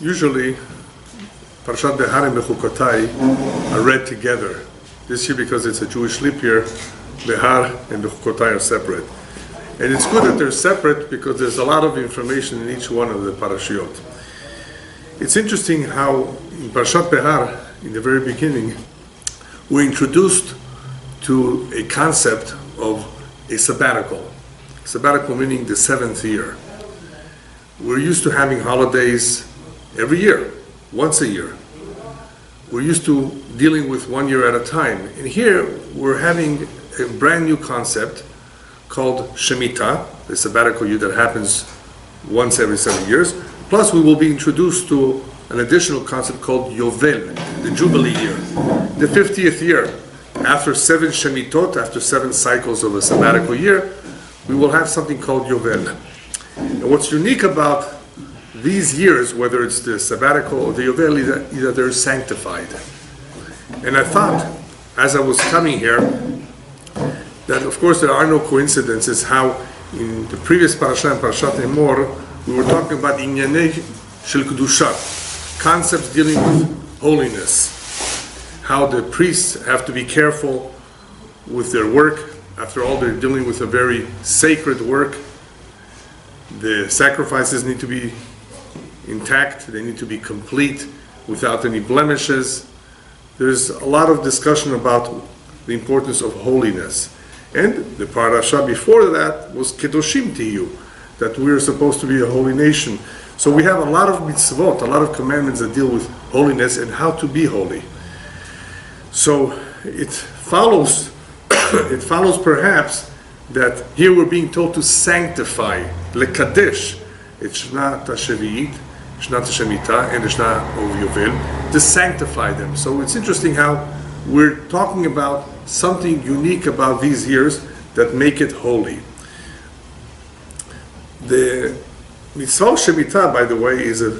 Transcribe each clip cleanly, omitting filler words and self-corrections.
Usually, Parashat Behar and Bechukotai are read together. This year, because it's a Jewish leap year, Behar and Bechukotai are separate. And it's good that they're separate because there's a lot of information in each one of the parashiot. It's interesting how in Parashat Behar, in the very beginning, we're introduced to a concept of a sabbatical. Sabbatical meaning the seventh year. We're used to having holidays every year, once a year. We're used to dealing with 1 year at a time. And here we're having a brand new concept called Shemitah, the sabbatical year that happens once every 7 years. Plus we will be introduced to an additional concept called Yovel, the Jubilee year. The 50th year, after 7 Shemitot, after 7 cycles of a sabbatical year, we will have something called Yovel. And what's unique about these years, whether it's the sabbatical or the Yovel, is that they're sanctified. And I thought, as I was coming here, that of course there are no coincidences how in the previous parasha, in Parashat Emor, we were talking about Inyanei Shel Kedusha, concepts dealing with holiness, how the priests have to be careful with their work. After all, they're dealing with a very sacred work. The sacrifices need to be intact, they need to be complete without any blemishes. There's a lot of discussion about the importance of holiness. And the parasha before that was Kedoshim Tiyu, that we are supposed to be a holy nation. So we have a lot of mitzvot, a lot of commandments that deal with holiness and how to be holy. So it follows perhaps that here we're being told to sanctify, lekadesh, it's Shnat HaShevi'it, Shnat HaShemitah, and the Shnat of Yovel, to sanctify them. So it's interesting how we're talking about something unique about these years that make it holy. The mitzvah Shemitah, by the way, is a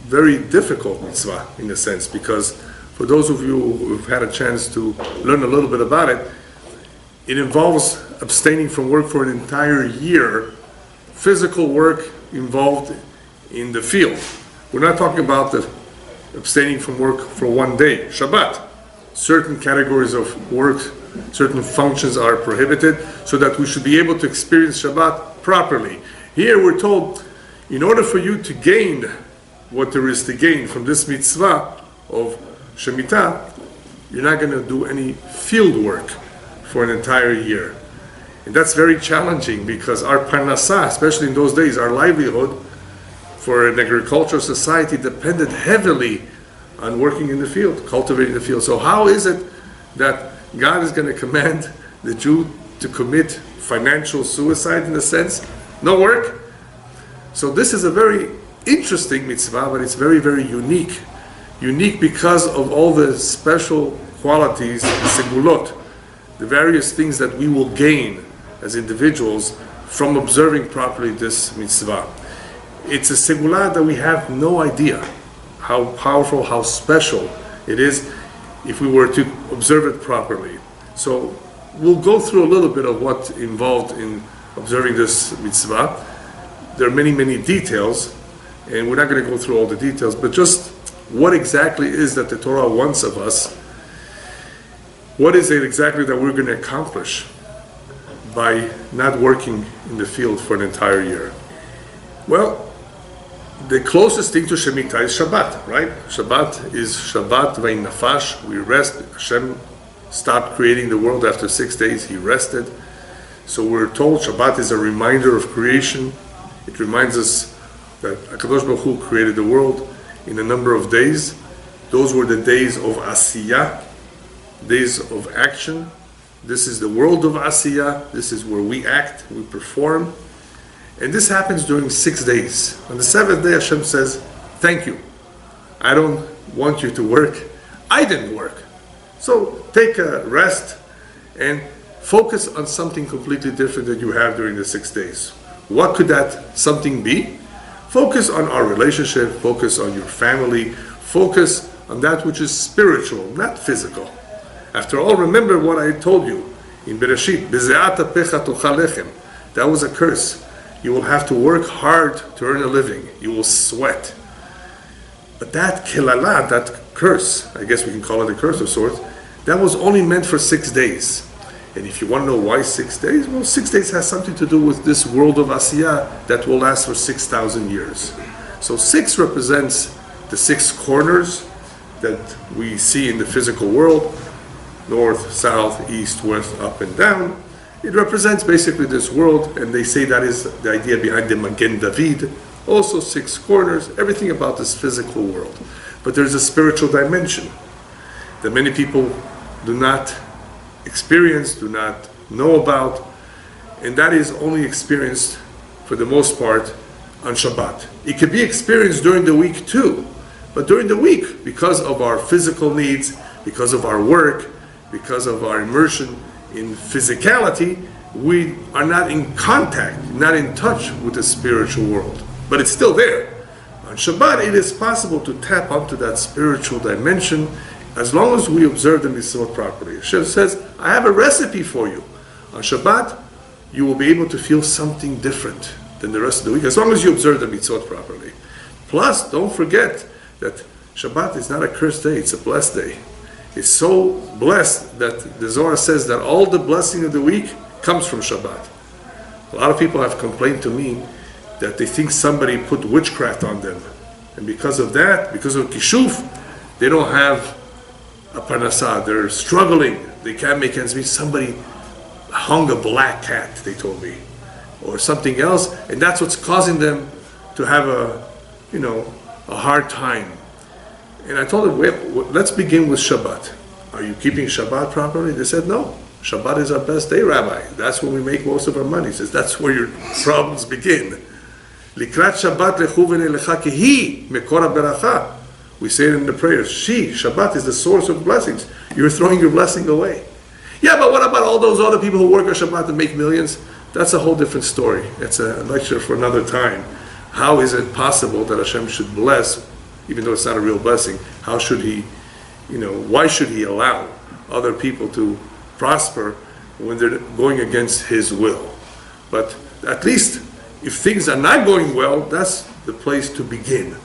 very difficult mitzvah in a sense, because for those of you who've had a chance to learn a little bit about it, it involves abstaining from work for an entire year, physical work involved in the field. We're not talking about the abstaining from work for 1 day, Shabbat. Certain categories of work, certain functions are prohibited so that we should be able to experience Shabbat properly. Here we're told, in order for you to gain what there is to gain from this mitzvah of Shemitah, you're not going to do any field work for an entire year. And that's very challenging because our parnassah, especially in those days, our livelihood for an agricultural society depended heavily on working in the field, cultivating the field. So how is it that God is going to command the Jew to commit financial suicide in a sense? No work? So this is a very interesting mitzvah, but it's very, very unique. Unique because of all the special qualities, segulot, the various things that we will gain as individuals from observing properly this mitzvah. It's a segulah that we have no idea how powerful, how special it is if we were to observe it properly. So we'll go through a little bit of what's involved in observing this mitzvah. There are many, many details, and we're not going to go through all the details, but just what exactly is that the Torah wants of us. What is it exactly that we're going to accomplish by not working in the field for an entire year? Well, the closest thing to Shemitah is Shabbat, right? Shabbat is Shabbat Vein Nafash. We rest. Hashem stopped creating the world after 6 days. He rested. So we're told Shabbat is a reminder of creation. It reminds us that HaKadosh Baruch Hu created the world in a number of days. Those were the days of Asiyah, days of action. This is the world of Asiyah. This is where we act, we perform. And this happens during 6 days. On the 7th day, Hashem says, thank you. I don't want you to work. I didn't work. So take a rest and focus on something completely different that you have during the 6 days. What could that something be? Focus on our relationship, focus on your family, focus on that which is spiritual, not physical. After all, remember what I told you in Bereshit, Beze'ata pecha tochal lechem. That was a curse. You will have to work hard to earn a living. You will sweat. But that kilala, that curse, I guess we can call it a curse of sorts, that was only meant for 6 days. And if you want to know why 6 days, well, 6 days has something to do with this world of Asiyah that will last for 6,000 years. So 6 represents the 6 corners that we see in the physical world, north, south, east, west, up and down. It represents basically this world, and they say that is the idea behind the Magen David. Also 6 corners, everything about this physical world. But there's a spiritual dimension that many people do not experience, do not know about, and that is only experienced, for the most part, on Shabbat. It can be experienced during the week too, but during the week, because of our physical needs, because of our work, because of our immersion in physicality, we are not in contact, not in touch with the spiritual world. But it's still there. On Shabbat, it is possible to tap onto that spiritual dimension as long as we observe the mitzvot properly. Hashem says, I have a recipe for you. On Shabbat, you will be able to feel something different than the rest of the week, as long as you observe the mitzvot properly. Plus, don't forget that Shabbat is not a cursed day, it's a blessed day. It's so blessed that the Zohar says that all the blessing of the week comes from Shabbat. A lot of people have complained to me that they think somebody put witchcraft on them. And because of that, because of Kishuf, they don't have a parnasah. They're struggling. They can't make ends meet. Somebody hung a black cat, they told me, or something else, and that's what's causing them to have a hard time. And I told them, wait, let's begin with Shabbat. Are you keeping Shabbat properly? They said, no. Shabbat is our best day, Rabbi. That's when we make most of our money. He says, that's where your problems begin. Likrat Shabbat lechu v'nelecha kehi mekor beracha. We say it in the prayers. Shabbat is the source of blessings. You're throwing your blessing away. Yeah, but what about all those other people who work on Shabbat and make millions? That's a whole different story. It's a lecture for another time. How is it possible that Hashem should bless, even though it's not a real blessing? How should He, why should He allow other people to prosper when they're going against His will? But at least, if things are not going well, that's the place to begin.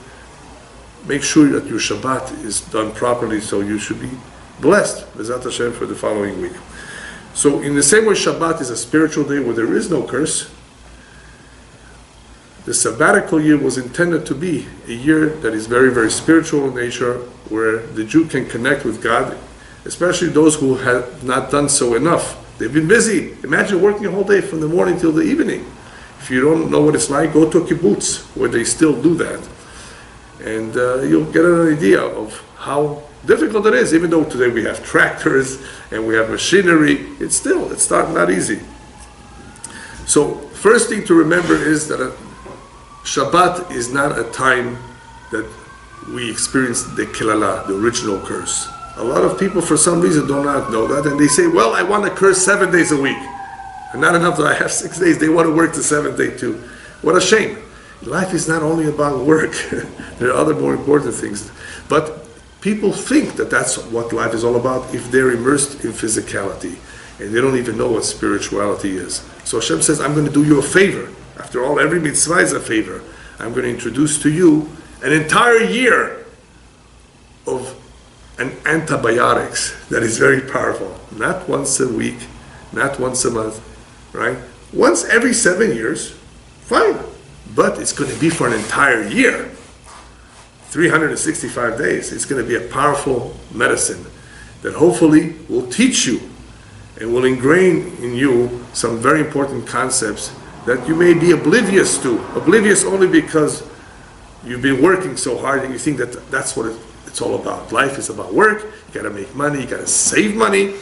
Make sure that your Shabbat is done properly, so you should be blessed, B'ezrat Hashem, for the following week. So in the same way Shabbat is a spiritual day where there is no curse, the sabbatical year was intended to be a year that is very, very spiritual in nature, where the Jew can connect with God, especially those who have not done so enough. They've been busy. Imagine working a whole day from the morning till the evening. If you don't know what it's like, go to a kibbutz, where they still do that. And you'll get an idea of how difficult it is. Even though today we have tractors and we have machinery, it's not easy. So first thing to remember is that Shabbat is not a time that we experience the kilala, the original curse. A lot of people for some reason do not know that, and they say, well, I want to curse 7 days a week. And not enough that I have 6 days, they want to work the 7th day too. What a shame. Life is not only about work. There are other more important things. But people think that that's what life is all about if they're immersed in physicality. And they don't even know what spirituality is. So Hashem says, I'm going to do you a favor. After all, every mitzvah is a favor. I'm going to introduce to you an entire year of an antibiotics that is very powerful. Not once a week, not once a month, right? Once every 7 years, fine. But it's going to be for an entire year. 365 days. It's going to be a powerful medicine that hopefully will teach you and will ingrain in you some very important concepts that you may be oblivious to. Oblivious only because you've been working so hard and you think that that's what it's all about. Life is about work. You got to make money. You got to save money.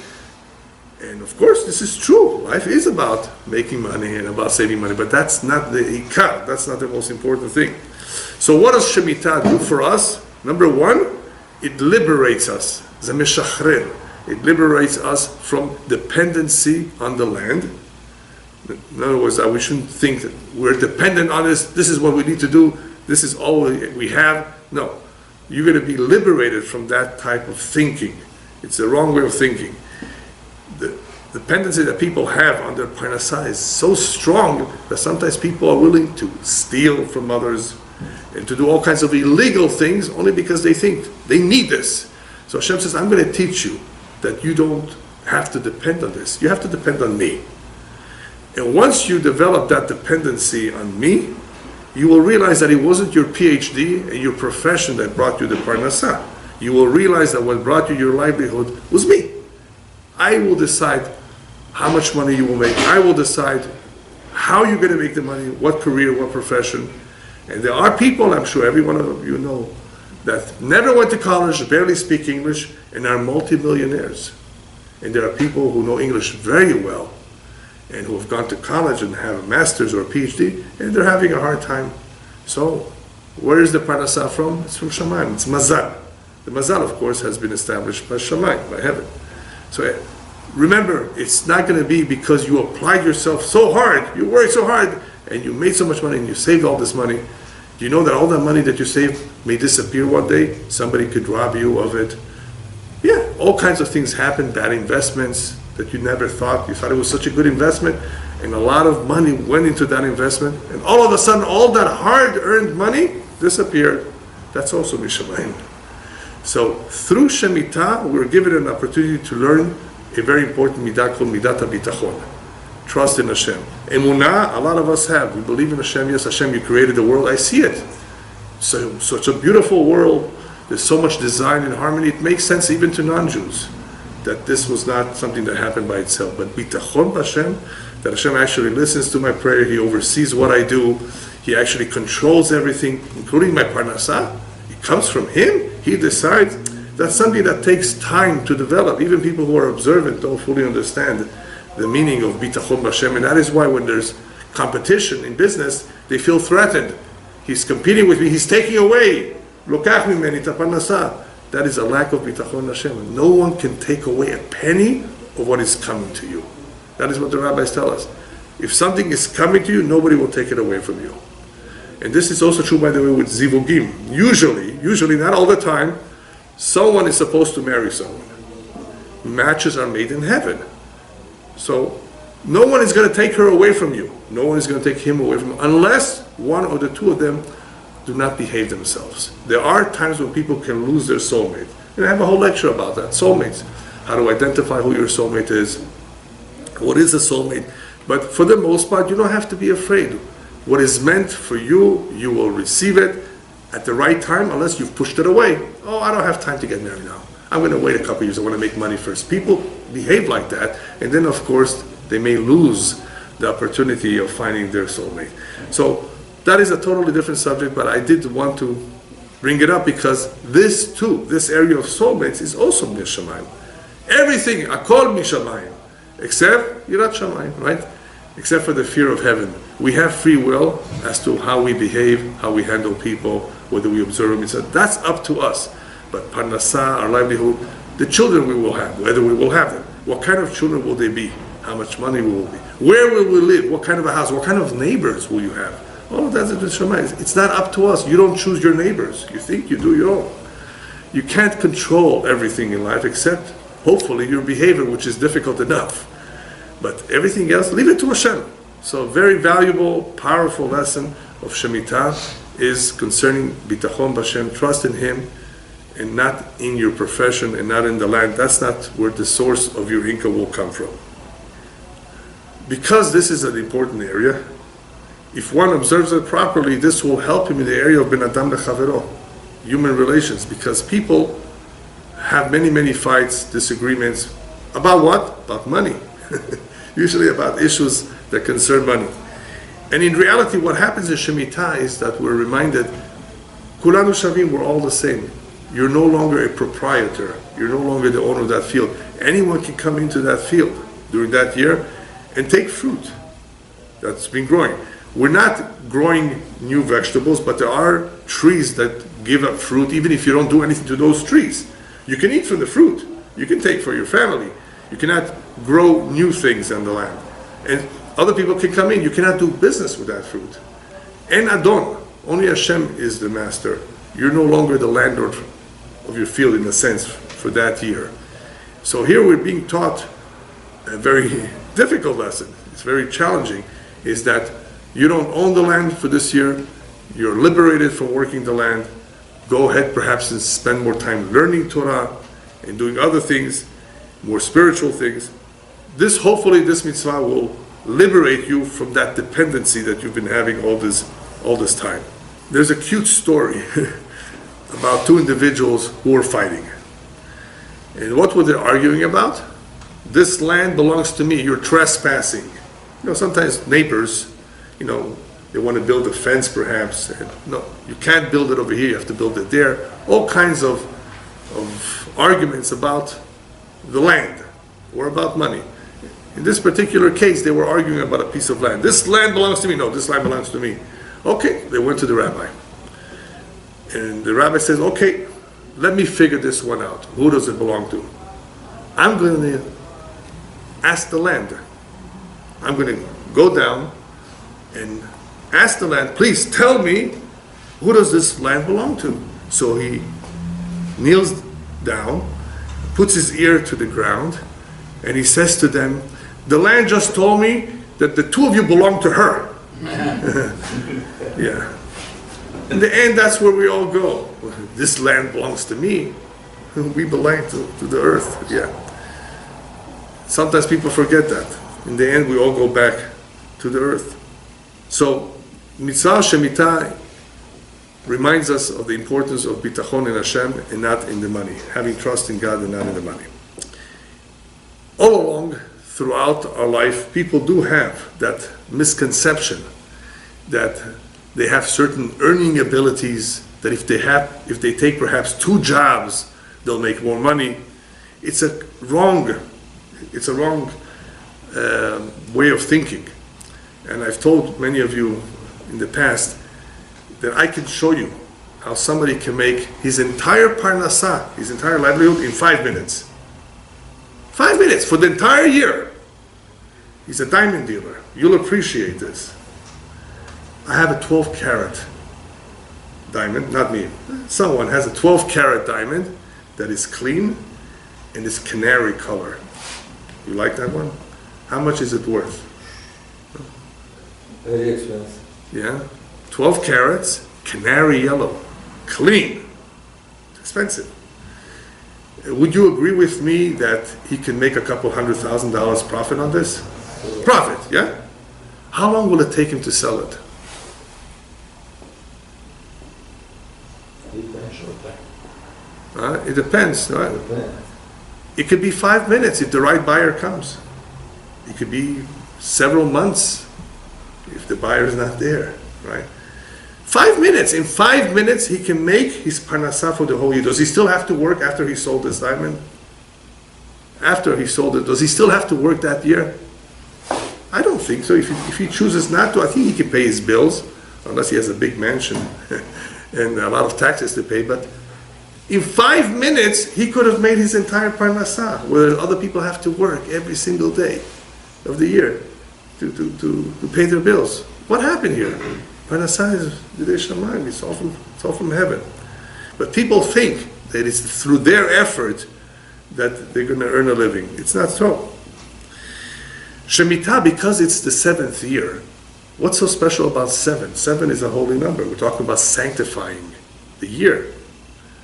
And of course, this is true. Life is about making money and about saving money, but that's not the ikar. That's not the most important thing. So what does Shemitah do for us? Number one, it liberates us. It liberates us from dependency on the land. In other words, we shouldn't think that we're dependent on this. This is what we need to do. This is all we have. No. You're going to be liberated from that type of thinking. It's the wrong way of thinking. The dependency that people have on their parnasah is so strong that sometimes people are willing to steal from others, and to do all kinds of illegal things only because they think they need this. So Hashem says, I'm going to teach you that you don't have to depend on this. You have to depend on me. And once you develop that dependency on me, you will realize that it wasn't your PhD and your profession that brought you the parnasah. You will realize that what brought you your livelihood was me. I will decide how much money you will make. I will decide how you're going to make the money, what career, what profession. And there are people, I'm sure every one of you know, that never went to college, barely speak English, and are multimillionaires. And there are people who know English very well and who have gone to college and have a master's or a PhD, and they're having a hard time. So, where is the parnasah from? It's from Shamayim. It's mazal. The mazal, of course, has been established by Shamayim, by heaven. So, remember, it's not going to be because you applied yourself so hard, you worked so hard, and you made so much money, and you saved all this money. Do you know that all that money that you saved may disappear one day? Somebody could rob you of it. Yeah, all kinds of things happen, bad investments that you never thought. You thought it was such a good investment, and a lot of money went into that investment, and all of a sudden, all that hard-earned money disappeared. That's also Mishamayim. So, through Shemitah, we're given an opportunity to learn a very important midah called midat habitachon. Trust in Hashem. Emunah, a lot of us have. We believe in Hashem. Yes, Hashem, you created the world. I see it. So, such a beautiful world. There's so much design and harmony. It makes sense even to non-Jews that this was not something that happened by itself. But bitachon Hashem, that Hashem actually listens to my prayer. He oversees what I do. He actually controls everything, including my parnasah. It comes from Him. He decides. That's something that takes time to develop. Even people who are observant don't fully understand the meaning of bitachon Hashem. And that is why when there's competition in business, they feel threatened. He's competing with me. He's taking away. Lokach mimeni ta parnasah. That is a lack of bitachon Hashem. No one can take away a penny of what is coming to you. That is what the rabbis tell us. If something is coming to you, nobody will take it away from you. And this is also true, by the way, with zivugim. Usually, not all the time, someone is supposed to marry someone. Matches are made in heaven. So, no one is going to take her away from you. No one is going to take him away from you, unless one or the two of them do not behave themselves. There are times when people can lose their soulmate. And I have a whole lecture about that, soulmates. How to identify who your soulmate is. What is a soulmate? But for the most part, you don't have to be afraid. What is meant for you, you will receive it at the right time, unless you've pushed it away. Oh, I don't have time to get married now. I'm going to wait a couple years. I want to make money first. People behave like that, and then, of course, they may lose the opportunity of finding their soulmate. So that is a totally different subject, but I did want to bring it up because this too, this area of soulmates is also Mishamayim. Everything, Akol Mishamayim, except Yirat Shamayim, right? Except for the fear of heaven. We have free will as to how we behave, how we handle people, whether we observe them. So that's up to us. But parnasah, our livelihood, the children we will have, whether we will have them. What kind of children will they be? How much money will be? Where will we live? What kind of a house? What kind of neighbors will you have? All of that is Shamayim. It's not up to us. You don't choose your neighbors. You think you do your own. You can't control everything in life except, hopefully, your behavior, which is difficult enough. But everything else, leave it to Hashem. So a very valuable, powerful lesson of Shemitah is concerning bitachon b'Hashem, trust in Him, and not in your profession and not in the land. That's not where the source of your income will come from. Because this is an important area, if one observes it properly, this will help him in the area of ben adam lechavero, human relations, because people have many, many fights, disagreements. About what? About money. Usually about issues that concern money. And in reality, what happens in Shemitah is that we're reminded, Kulanu Shavim, we're all the same. You're no longer a proprietor. You're no longer the owner of that field. Anyone can come into that field during that year and take fruit that's been growing. We're not growing new vegetables, but there are trees that give up fruit, even if you don't do anything to those trees. You can eat from the fruit. You can take for your family. You cannot grow new things on the land. And other people can come in. You cannot do business with that fruit. En Adon, only Hashem is the master. You're no longer the landlord of your field in a sense for that year. So here we're being taught a very difficult lesson. It's very challenging, is that you don't own the land for this year. you're liberated from working the land. Go ahead perhaps and spend more time learning Torah and doing other things, more spiritual things. Hopefully this mitzvah will liberate you from that dependency that you've been having all this time. There's a cute story about two individuals who were fighting. And what were they arguing about? This land belongs to me, you're trespassing. Sometimes neighbors, they want to build a fence perhaps. And, no, you can't build it over here, you have to build it there. All kinds of arguments about the land or about money. In this particular case, they were arguing about a piece of land. This land belongs to me. No, this land belongs to me. Okay, they went to the rabbi. And the rabbi says, okay, let me figure this one out. Who does it belong to? I'm going to ask the land. I'm going to go down and ask the land, please tell me, who does this land belong to? So he kneels down, puts his ear to the ground, and he says to them, the land just told me that the two of you belong to her. Yeah. In the end, that's where we all go. This land belongs to me. We belong to the earth. Yeah. Sometimes people forget that. In the end, we all go back to the earth. So, mitzvah shemitah reminds us of the importance of bitachon in Hashem and not in the money. Having trust in God and not in the money. All along, throughout our life, people do have that misconception that they have certain earning abilities, that if they take perhaps 2 jobs, they'll make more money. It's a wrong way of thinking. And I've told many of you in the past that I can show you how somebody can make his entire parnassah, his entire livelihood, in 5 minutes. 5 minutes for the entire year. He's a diamond dealer. You'll appreciate this. I have a 12-carat diamond, not me. Someone has a 12-carat diamond that is clean and is canary color. You like that one? How much is it worth? Very expensive. Yeah? 12 carats, canary yellow, clean. It's expensive. Would you agree with me that he can make a couple $100,000 profit on this? Profit, yeah? How long will it take him to sell it? It depends, right? It could be 5 minutes if the right buyer comes. It could be several months if the buyer is not there, right? 5 minutes. In 5 minutes, he can make his parnassah for the whole year. Does he still have to work after he sold this diamond? After he sold it, does he still have to work that year? I don't think so. If he chooses not to, I think he can pay his bills, unless he has a big mansion and a lot of taxes to pay. But in 5 minutes, he could have made his entire parnassah, where other people have to work every single day of the year to pay their bills. What happened here? Parnassah is B'dei Shamayim. It's all from heaven. But people think that it's through their effort that they're going to earn a living. It's not so. Shemitah, because it's the 7th year, what's so special about 7? 7 is a holy number. We're talking about sanctifying the year.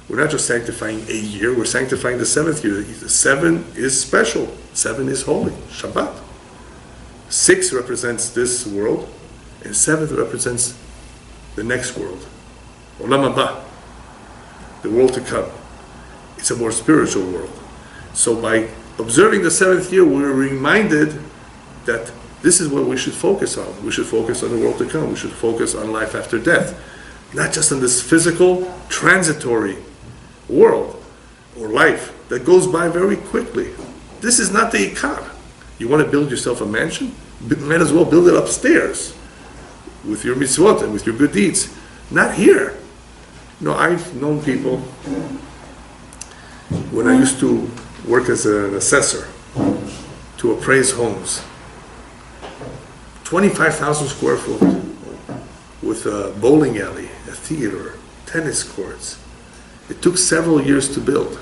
We're not just sanctifying a year, we're sanctifying the 7th year. The 7 is special. 7 is holy. Shabbat. 6 represents this world, and 7 represents the next world. Olam haba, the world to come. It's a more spiritual world. So by observing the 7th year, we're reminded that this is what we should focus on. We should focus on the world to come. We should focus on life after death. Not just on this physical, transitory world or life that goes by very quickly. This is not the ikar. You want to build yourself a mansion? Might as well build it upstairs with your mitzvot and with your good deeds. Not here. No, I've known people when I used to work as an assessor to appraise homes. 25,000 square foot with a bowling alley, a theater, tennis courts. It took several years to build.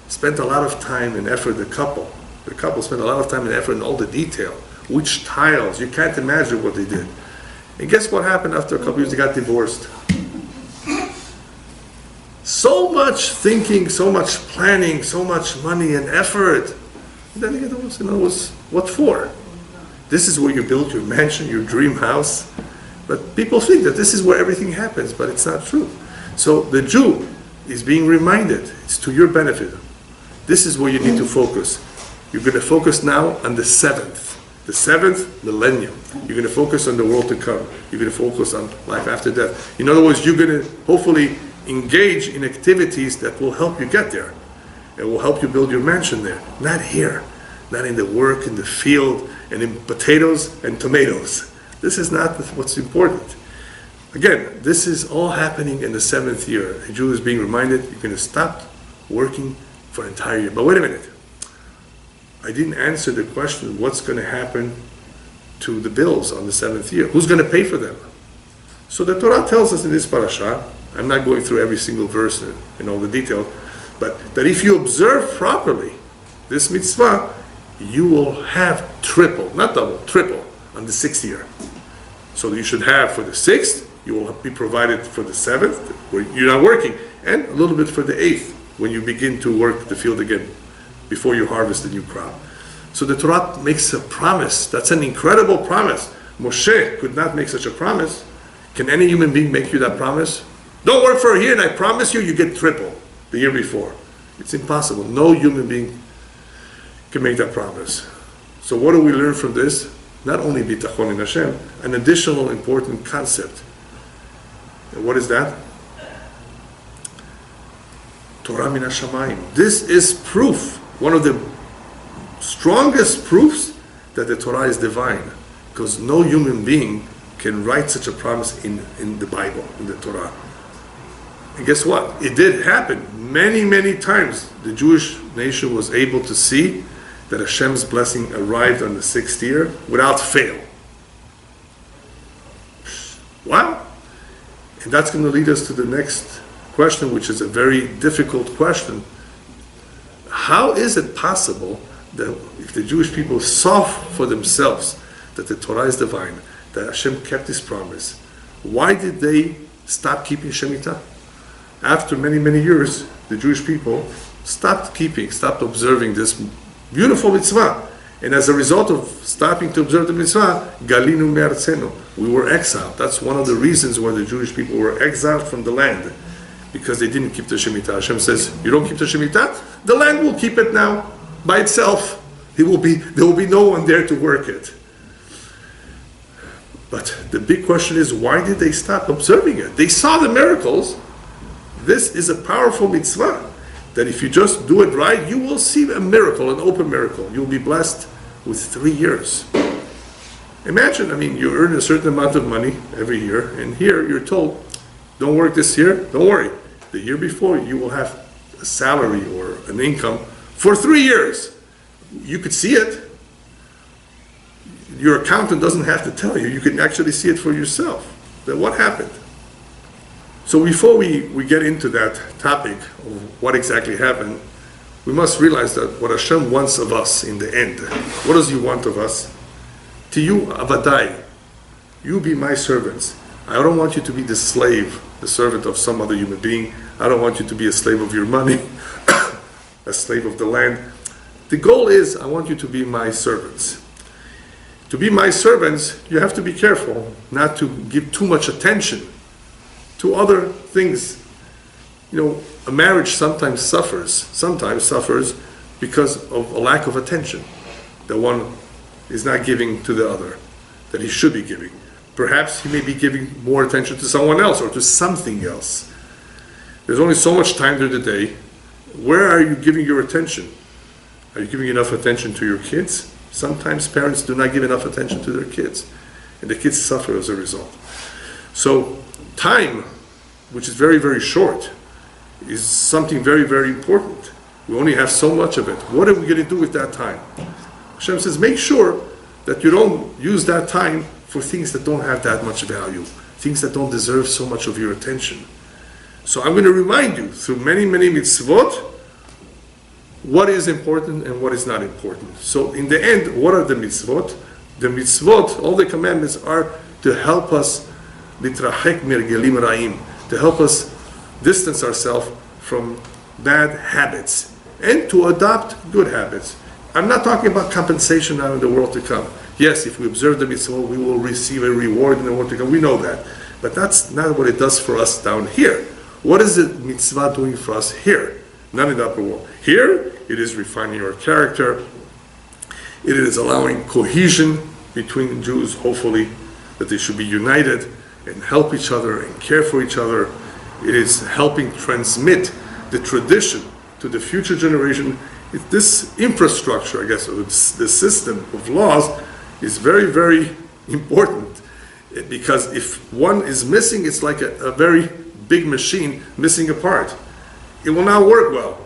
Spent a lot of time and effort, the couple spent a lot of time and effort in all the detail. Which tiles, you can't imagine what they did. And guess what happened after a couple years? They got divorced. So much thinking, so much planning, so much money and effort. And then they get divorced. What for? This is where you build your mansion, your dream house. But people think that this is where everything happens, but it's not true. So the Jew is being reminded, it's to your benefit. This is where you need to focus. You're going to focus now on the seventh millennium. You're going to focus on the world to come. You're going to focus on life after death. In other words, you're going to hopefully engage in activities that will help you get there. It will help you build your mansion there. Not here. Not in the work, in the field, and in potatoes and tomatoes. This is not what's important. Again, this is all happening in the 7th year. A Jew is being reminded, you're going to stop working for an entire year. But wait a minute. I didn't answer the question, what's going to happen to the bills on the 7th year? Who's going to pay for them? So the Torah tells us in this parasha, I'm not going through every single verse in all the detail, but that if you observe properly this mitzvah, you will have triple, not double, triple on the 6th year. So you should have for the 6th, you will be provided for the 7th, where you're not working, and a little bit for the 8th, when you begin to work the field again, before you harvest the new crop. So the Torah makes a promise. That's an incredible promise. Moshe could not make such a promise. Can any human being make you that promise? Don't work for a year and I promise you, you get triple the year before. It's impossible. No human being can make that promise. So what do we learn from this? Not only bitachon in Hashem, an additional important concept. And what is that? Torah min hashamayim. This is proof, one of the strongest proofs that the Torah is divine, because no human being can write such a promise in the Bible, in the Torah. And guess what? It did happen many, many times. The Jewish nation was able to see that Hashem's blessing arrived on the 6th year without fail. Wow! And that's going to lead us to the next question, which is a very difficult question. How is it possible that if the Jewish people saw for themselves that the Torah is divine, that Hashem kept His promise, why did they stop keeping Shemitah? After many, many years, the Jewish people stopped observing this beautiful mitzvah. And as a result of stopping to observe the mitzvah, galinu me'artzenu, we were exiled. That's one of the reasons why the Jewish people were exiled from the land, because they didn't keep the Shemitah. Hashem says, you don't keep the Shemitah? The land will keep it now by itself. There will be no one there to work it. But the big question is, why did they stop observing it? They saw the miracles. This is a powerful mitzvah, that if you just do it right, you will see a miracle, an open miracle. You'll be blessed with 3 years. Imagine, you earn a certain amount of money every year, and here you're told, don't work this year, don't worry. The year before, you will have a salary or an income for 3 years. You could see it. Your accountant doesn't have to tell you. You can actually see it for yourself. Then what happened? So before we get into that topic of what exactly happened, we must realize that what Hashem wants of us in the end, what does He want of us? To you, avadai, you be my servants. I don't want you to be the slave, the servant of some other human being. I don't want you to be a slave of your money, a slave of the land. The goal is, I want you to be my servants. To be my servants, you have to be careful not to give too much attention to other things. A marriage sometimes suffers because of a lack of attention that one is not giving to the other, that he should be giving. Perhaps he may be giving more attention to someone else or to something else. There's only so much time during the day. Where are you giving your attention? Are you giving enough attention to your kids? Sometimes parents do not give enough attention to their kids, and the kids suffer as a result. So time, which is very, very short, is something very, very important. We only have so much of it. What are we going to do with that time? Hashem says, make sure that you don't use that time for things that don't have that much value, things that don't deserve so much of your attention. So I'm going to remind you through many, many mitzvot what is important and what is not important. So in the end, what are the mitzvot? The mitzvot, all the commandments, are to help us litrachek mirgelim ra'im, to help us distance ourselves from bad habits and to adopt good habits. I'm not talking about compensation now in the world to come. Yes, if we observe the mitzvot, we will receive a reward in the world to come. We know that. But that's not what it does for us down here. What is the mitzvah doing for us here? Not in the upper world. Here, it is refining our character. It is allowing cohesion between Jews, hopefully, that they should be united and help each other and care for each other. It is helping transmit the tradition to the future generation. This infrastructure, I guess, the system of laws is very, very important, because if one is missing, it's like a very big machine missing a part. It will not work well.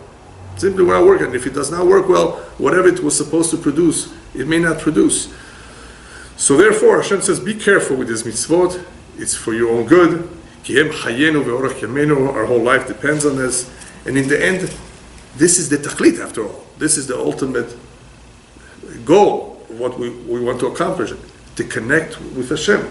Simply will not work. And if it does not work well, whatever it was supposed to produce, it may not produce. So therefore, Hashem says, be careful with this mitzvot. It's for your own good. Our whole life depends on this. And in the end, this is the tachlit after all. This is the ultimate goal of what we want to accomplish. To connect with Hashem.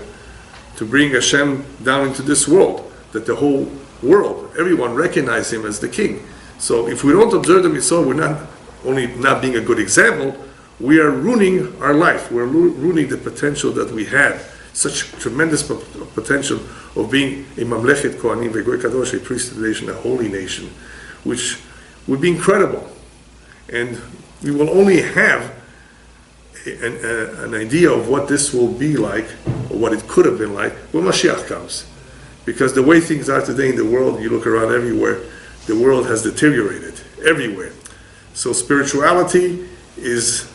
To bring Hashem down into this world. That the whole world, everyone recognize Him as the King. So if we don't observe the mitzvah, we're not only not being a good example, we are ruining our life. We're ruining the potential that we had. Such tremendous potential of being a mamlechet kohanim, a goy kadosh, a priestly nation, a holy nation, which would be incredible. And we will only have an idea of what this will be like, or what it could have been like, when Mashiach comes. Because the way things are today in the world, you look around everywhere, the world has deteriorated everywhere. So spirituality is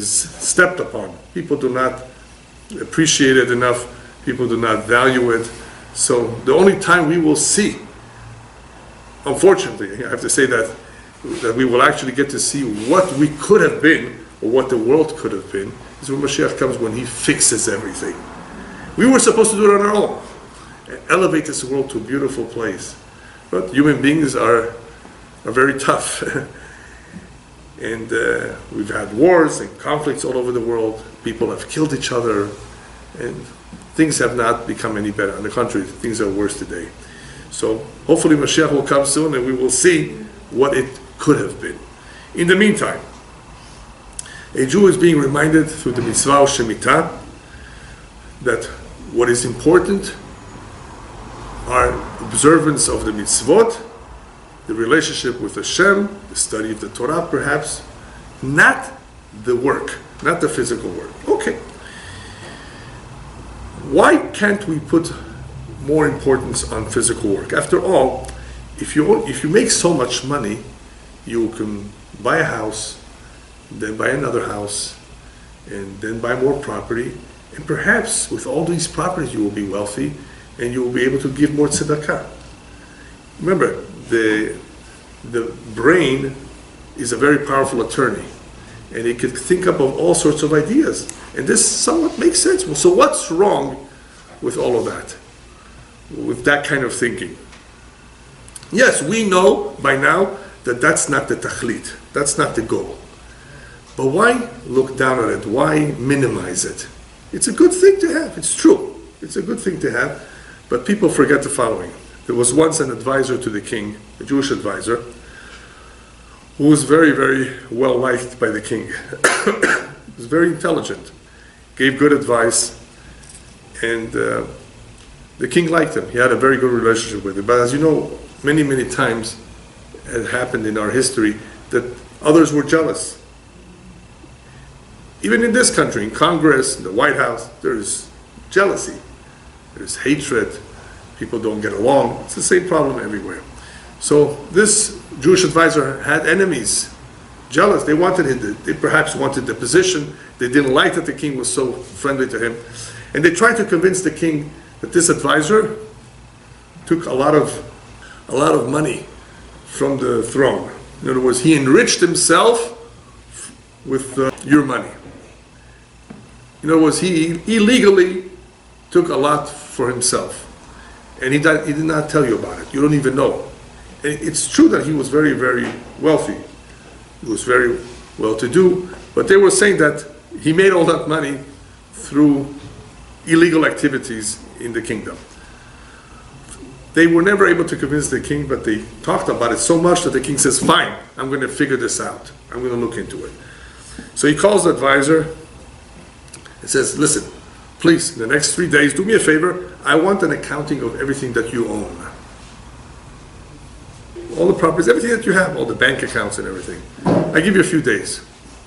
stepped upon. People do not appreciate it enough. People do not value it. So the only time we will see, unfortunately, I have to say that we will actually get to see what we could have been, or what the world could have been, is when Mashiach comes, when He fixes everything. We were supposed to do it on our own, and elevate this world to a beautiful place. But human beings are very tough. And we've had wars and conflicts all over the world. People have killed each other, and things have not become any better. On the contrary, things are worse today. So hopefully Mashiach will come soon, and we will see what it could have been. In the meantime, a Jew is being reminded through the mitzvah of Shemitah that what is important are observance of the mitzvot, the relationship with Hashem, the study of the Torah perhaps, not the work, not the physical work. Okay. Why can't we put more importance on physical work? After all, if you make so much money, you can buy a house, then buy another house, and then buy more property, and perhaps with all these properties you will be wealthy, and you will be able to give more tzedakah. Remember, the brain is a very powerful attorney, and it could think up of all sorts of ideas, and this somewhat makes sense. Well, so what's wrong with all of that, with that kind of thinking? Yes, we know by now that that's not the tachlit, that's not the goal. But why look down on it? Why minimize it? It's a good thing to have, it's true. It's a good thing to have, but people forget the following. There was once an advisor to the king, a Jewish advisor, who was very, very well liked by the king. He was very intelligent, gave good advice, and the king liked him. He had a very good relationship with him. But as you know, many, many times it happened in our history that others were jealous. Even in this country, in Congress, in the White House, there's jealousy, there's hatred, people don't get along. It's the same problem everywhere. So this Jewish advisor had enemies, jealous. They perhaps wanted the position. They didn't like that the king was so friendly to him. And they tried to convince the king that this advisor took a lot of money from the throne. In other words, he enriched himself with your money. In other words, he illegally took a lot for himself. And he did not tell you about it. You don't even know. And it's true that he was very, very wealthy. He was very well-to-do. But they were saying that he made all that money through illegal activities in the kingdom. They were never able to convince the king, but they talked about it so much that the king says, fine, I'm going to figure this out. I'm going to look into it. So he calls the advisor and says, listen, please, in the next 3 days, do me a favor. I want an accounting of everything that you own. All the properties, everything that you have, all the bank accounts and everything. I give you a few days.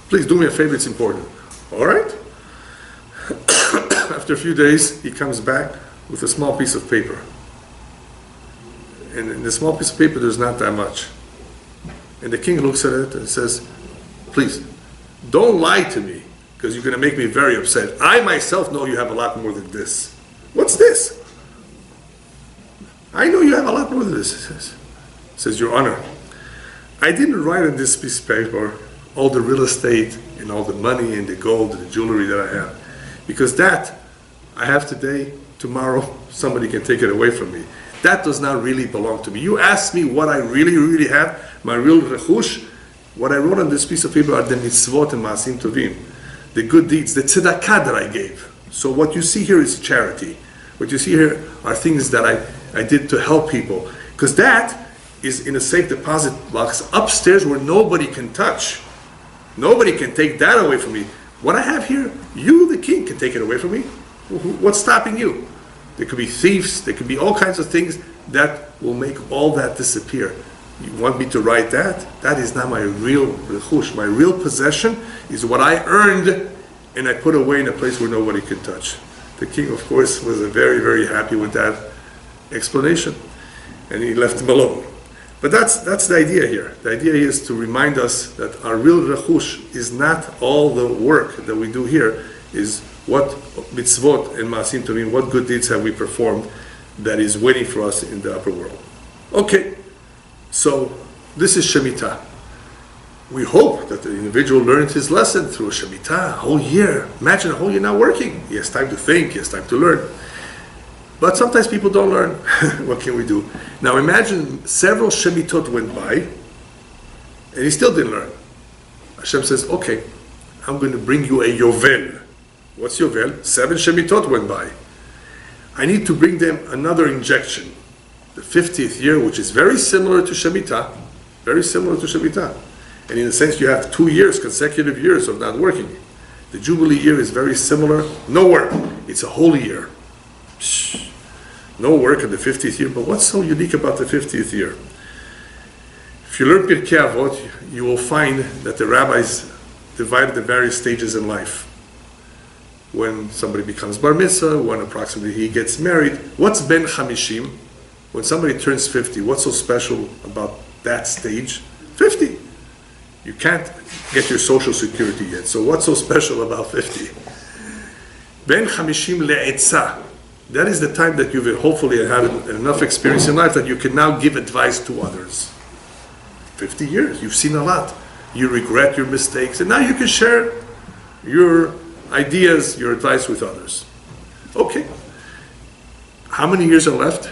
Please do me a favor, it's important. All right? After a few days, he comes back with a small piece of paper. And in the small piece of paper, there's not that much. And the king looks at it and says, please, don't lie to me, because you're going to make me very upset. I myself know you have a lot more than this. What's this? I know you have a lot more than this, he says, Your Honor, I didn't write on this piece of paper all the real estate and all the money and the gold and the jewelry that I have. Because that I have today, tomorrow somebody can take it away from me. That does not really belong to me. You asked me what I really, really have, my real rechush. What I wrote on this piece of paper are the mitzvot and maasim tovim, the good deeds, the tzedakah that I gave. So what you see here is charity. What you see here are things that I did to help people. Because that is in a safe deposit box upstairs where nobody can touch. Nobody can take that away from me. What I have here, you, the king, can take it away from me. What's stopping you? There could be thieves, there could be all kinds of things that will make all that disappear. You want me to write that? That is not my real rechush. My real possession is what I earned and I put away in a place where nobody can touch. The king, of course, was very, very happy with that explanation, and he left him alone. But that's the idea here. The idea is to remind us that our real rechush is not all the work that we do here, is what mitzvot and maasim tovim, what good deeds have we performed that is waiting for us in the upper world. Okay, so this is Shemitah. We hope that the individual learned his lesson through a Shemitah, a whole year. Imagine a whole year not working. He has time to think, he has time to learn. But sometimes people don't learn. What can we do? Now imagine several Shemitot went by, and he still didn't learn. Hashem says, okay, I'm going to bring you a Yovel. What's Yovel? 7 Shemitot went by. I need to bring them another injection. The 50th year, which is very similar to Shemitah. Very similar to Shemitah. And in a sense, you have 2 years, consecutive years of not working. The Jubilee year is very similar. No work. It's a holy year. No work in the 50th year. But what's so unique about the 50th year? If you learn Pirkei Avot, you will find that the rabbis divided the various stages in life. When somebody becomes bar mitzvah, when approximately he gets married. What's ben chamishim? When somebody turns 50, what's so special about that stage? 50. You can't get your social security yet. So what's so special about 50? Ben chamishim le'etzah. That is the time that you've hopefully had enough experience in life that you can now give advice to others. 50 years, you've seen a lot. You regret your mistakes, and now you can share your ideas, your advice with others. Okay. How many years are left?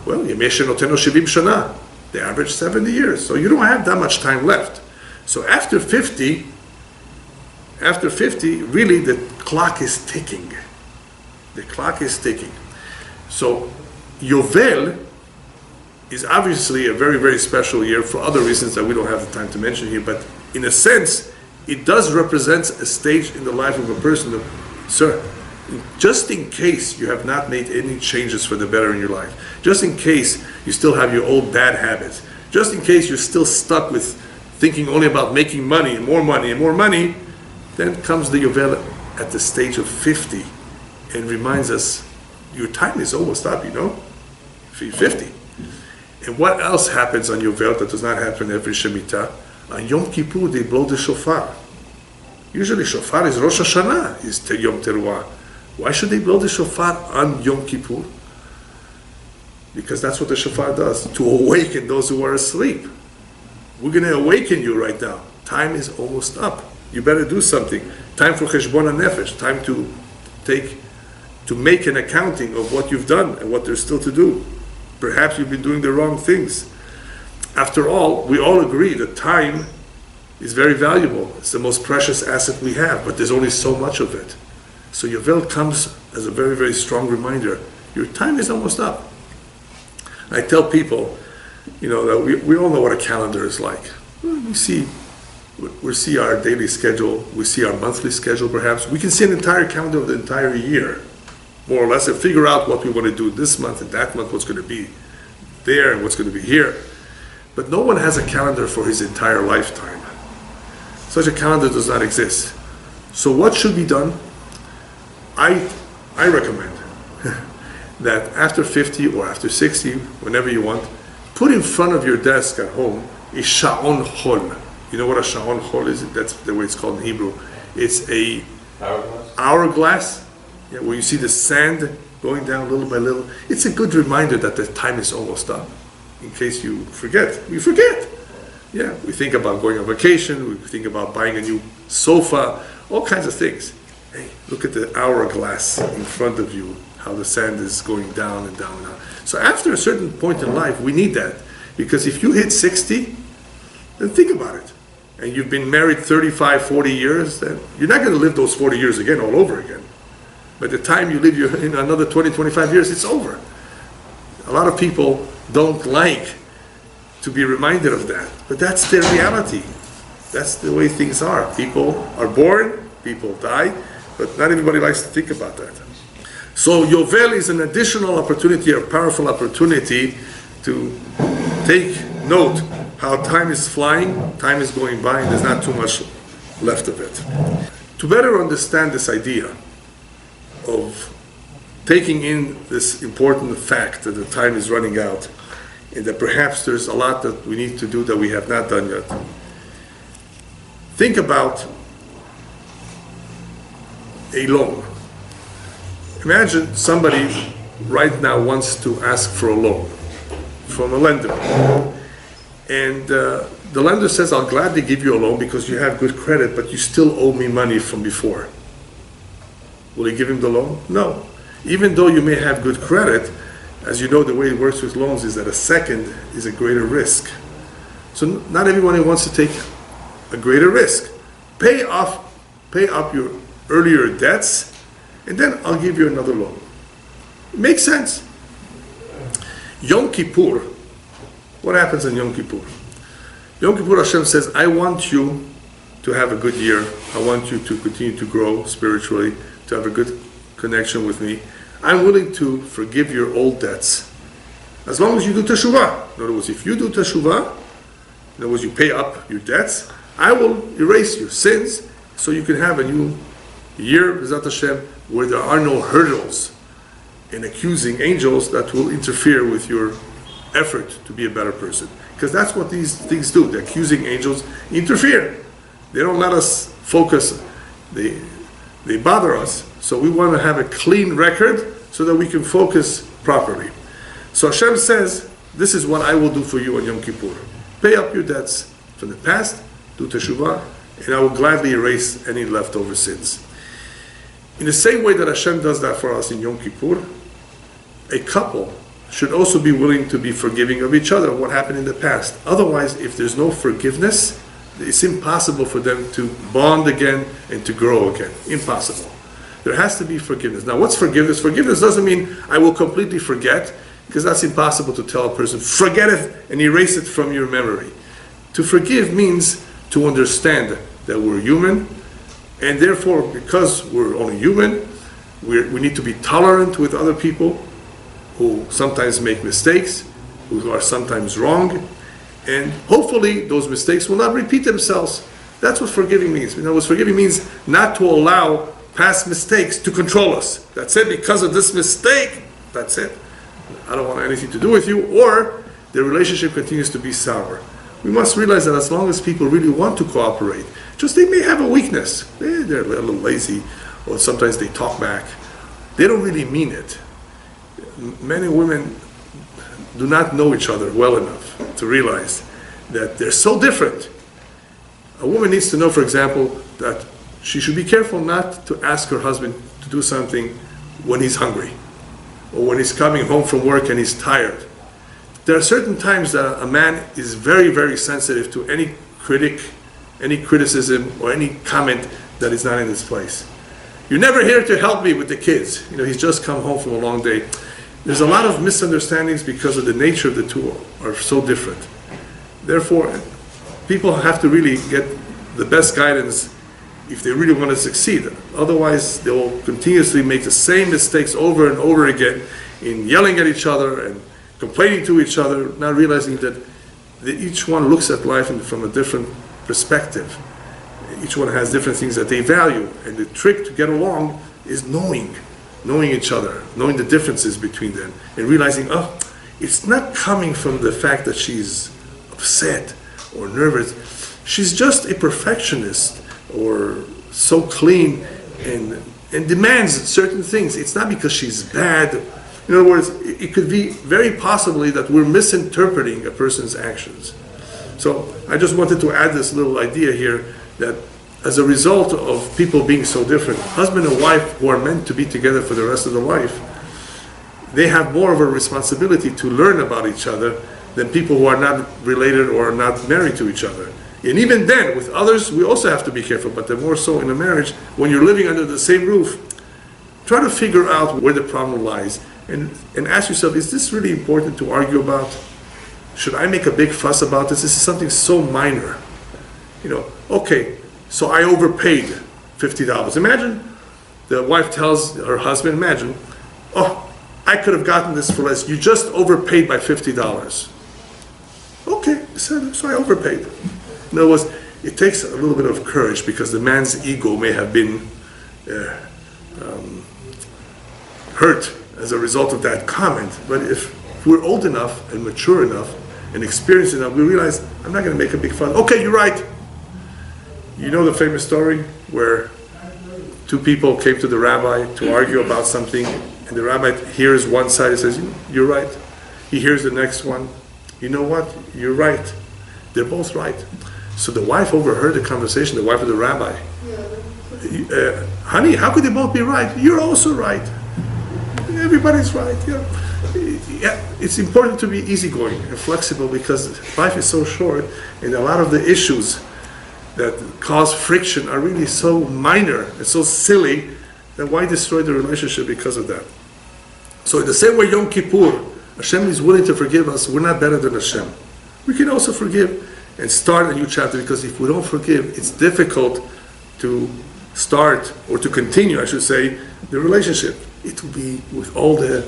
Well, Yemei Shenotenu 70 Shana. They average 70 years. So you don't have that much time left. So after 50, really the clock is ticking. The clock is ticking. So Yovel is obviously a very, very special year for other reasons that we don't have the time to mention here. But in a sense, it does represent a stage in the life of a person that, sir, just in case you have not made any changes for the better in your life, just in case you still have your old bad habits, just in case you're still stuck with thinking only about making money and more money and more money, then comes the Yovel at the stage of 50 and reminds us, your time is almost up, 50. And what else happens on Yovel that does not happen every Shemitah? On Yom Kippur, they blow the shofar. Usually shofar is Rosh Hashanah, is Yom Teruah. Why should they blow the shofar on Yom Kippur? Because that's what the shofar does, to awaken those who are asleep. We're going to awaken you right now. Time is almost up. You better do something. Time for cheshbon hanefesh. Time to make an accounting of what you've done and what there's still to do. Perhaps you've been doing the wrong things. After all, we all agree that time is very valuable. It's the most precious asset we have, but there's only so much of it. So Yovel comes as a very, very strong reminder. Your time is almost up. I tell people, that we all know what a calendar is like. We see our daily schedule, we see our monthly schedule perhaps. We can see an entire calendar of the entire year, more or less, and figure out what we want to do this month and that month, what's going to be there and what's going to be here. But no one has a calendar for his entire lifetime. Such a calendar does not exist. So what should be done? I recommend that after 50 or after 60, whenever you want, put in front of your desk at home a sha'on chol. You know what a sha'on chol is? That's the way it's called in Hebrew. It's a hourglass, where you see the sand going down little by little. It's a good reminder that the time is almost up. In case you forget. We forget. Yeah, we think about going on vacation, we think about buying a new sofa, all kinds of things. Hey, look at the hourglass in front of you, how the sand is going down and down and down. So after a certain point in life, we need that. Because if you hit 60, then think about it. And you've been married 35, 40 years, then you're not going to live those 40 years again, all over again. By the time you live in another 20, 25 years, it's over. A lot of people don't like to be reminded of that. But that's their reality. That's the way things are. People are born, people die, but not everybody likes to think about that. So Yovel is an additional opportunity, a powerful opportunity to take note how time is flying, time is going by, and there's not too much left of it. To better understand this idea of taking in this important fact that the time is running out, and that perhaps there's a lot that we need to do that we have not done yet. Think about a loan. Imagine somebody right now wants to ask for a loan from a lender. And the lender says, I'll gladly give you a loan because you have good credit, but you still owe me money from before. Will he give him the loan? No. Even though you may have good credit, as you know, the way it works with loans is that a second is a greater risk. So not everyone wants to take a greater risk. Pay up your earlier debts, and then I'll give you another loan. It makes sense. Yom Kippur, what happens in Yom Kippur? Yom Kippur, Hashem says, I want you to have a good year. I want you to continue to grow spiritually, to have a good connection with me. I'm willing to forgive your old debts, as long as you do teshuvah. In other words, if you do teshuvah, in other words, you pay up your debts, I will erase your sins, so you can have a new year, B'ezrat Hashem, where there are no hurdles and accusing angels that will interfere with your effort to be a better person. Because that's what these things do. The accusing angels interfere. They don't let us focus. They bother us. So we want to have a clean record so that we can focus properly. So Hashem says, this is what I will do for you on Yom Kippur. Pay up your debts from the past, do teshuvah, and I will gladly erase any leftover sins. In the same way that Hashem does that for us in Yom Kippur, a couple should also be willing to be forgiving of each other, what happened in the past. Otherwise, if there's no forgiveness, it's impossible for them to bond again and to grow again. Impossible. There has to be forgiveness. Now, what's forgiveness? Forgiveness doesn't mean I will completely forget, because that's impossible to tell a person, forget it and erase it from your memory. To forgive means to understand that we're human, and therefore, because we're only human, we need to be tolerant with other people who sometimes make mistakes, who are sometimes wrong, and hopefully those mistakes will not repeat themselves. That's what forgiving means. In other words, forgiving means not to allow past mistakes to control us. That's it, because of this mistake, that's it. I don't want anything to do with you, or the relationship continues to be sour. We must realize that as long as people really want to cooperate, just they may have a weakness. They're a little lazy, or sometimes they talk back. They don't really mean it. Men and women do not know each other well enough to realize that they're so different. A woman needs to know, for example, that she should be careful not to ask her husband to do something when he's hungry, or when he's coming home from work and he's tired. There are certain times that a man is very, very sensitive to any criticism, or any comment that is not in its place. you're never here to help me with the kids. He's just come home from a long day. There's a lot of misunderstandings because of the nature of the two are so different. Therefore, people have to really get the best guidance if they really want to succeed. Otherwise, they will continuously make the same mistakes over and over again in yelling at each other and complaining to each other, not realizing that each one looks at life from a different perspective. Each one has different things that they value. And the trick to get along is knowing each other, knowing the differences between them, and realizing, it's not coming from the fact that she's upset or nervous. She's just a perfectionist or so clean and demands certain things. It's not because she's bad. In other words, it could be very possibly that we're misinterpreting a person's actions. So I just wanted to add this little idea here that as a result of people being so different, husband and wife who are meant to be together for the rest of their life, they have more of a responsibility to learn about each other than people who are not related or are not married to each other. And even then, with others, we also have to be careful, but the more so in a marriage, when you're living under the same roof, try to figure out where the problem lies and ask yourself, is this really important to argue about? Should I make a big fuss about this? This is something so minor. Okay, so I overpaid $50. Imagine the wife tells her husband, I could have gotten this for less. You just overpaid by $50. Okay, so I overpaid. In other words, it takes a little bit of courage because the man's ego may have been hurt as a result of that comment. But if we're old enough and mature enough and experienced enough, we realize, I'm not going to make a big fuss. Okay, you're right. You know the famous story where two people came to the rabbi to argue about something, and the rabbi hears one side and says, you're right. He hears the next one. You know what? You're right. They're both right. So the wife overheard the conversation, the wife of the rabbi. Honey, how could they both be right? You're also right. Everybody's right. It's important to be easygoing and flexible because life is so short, and a lot of the issues that cause friction are really so minor and so silly that why destroy the relationship because of that? So in the same way, Yom Kippur, Hashem is willing to forgive us. We're not better than Hashem. We can also forgive and start a new chapter, because if we don't forgive, it's difficult to start, or to continue, I should say, the relationship. It will be with all the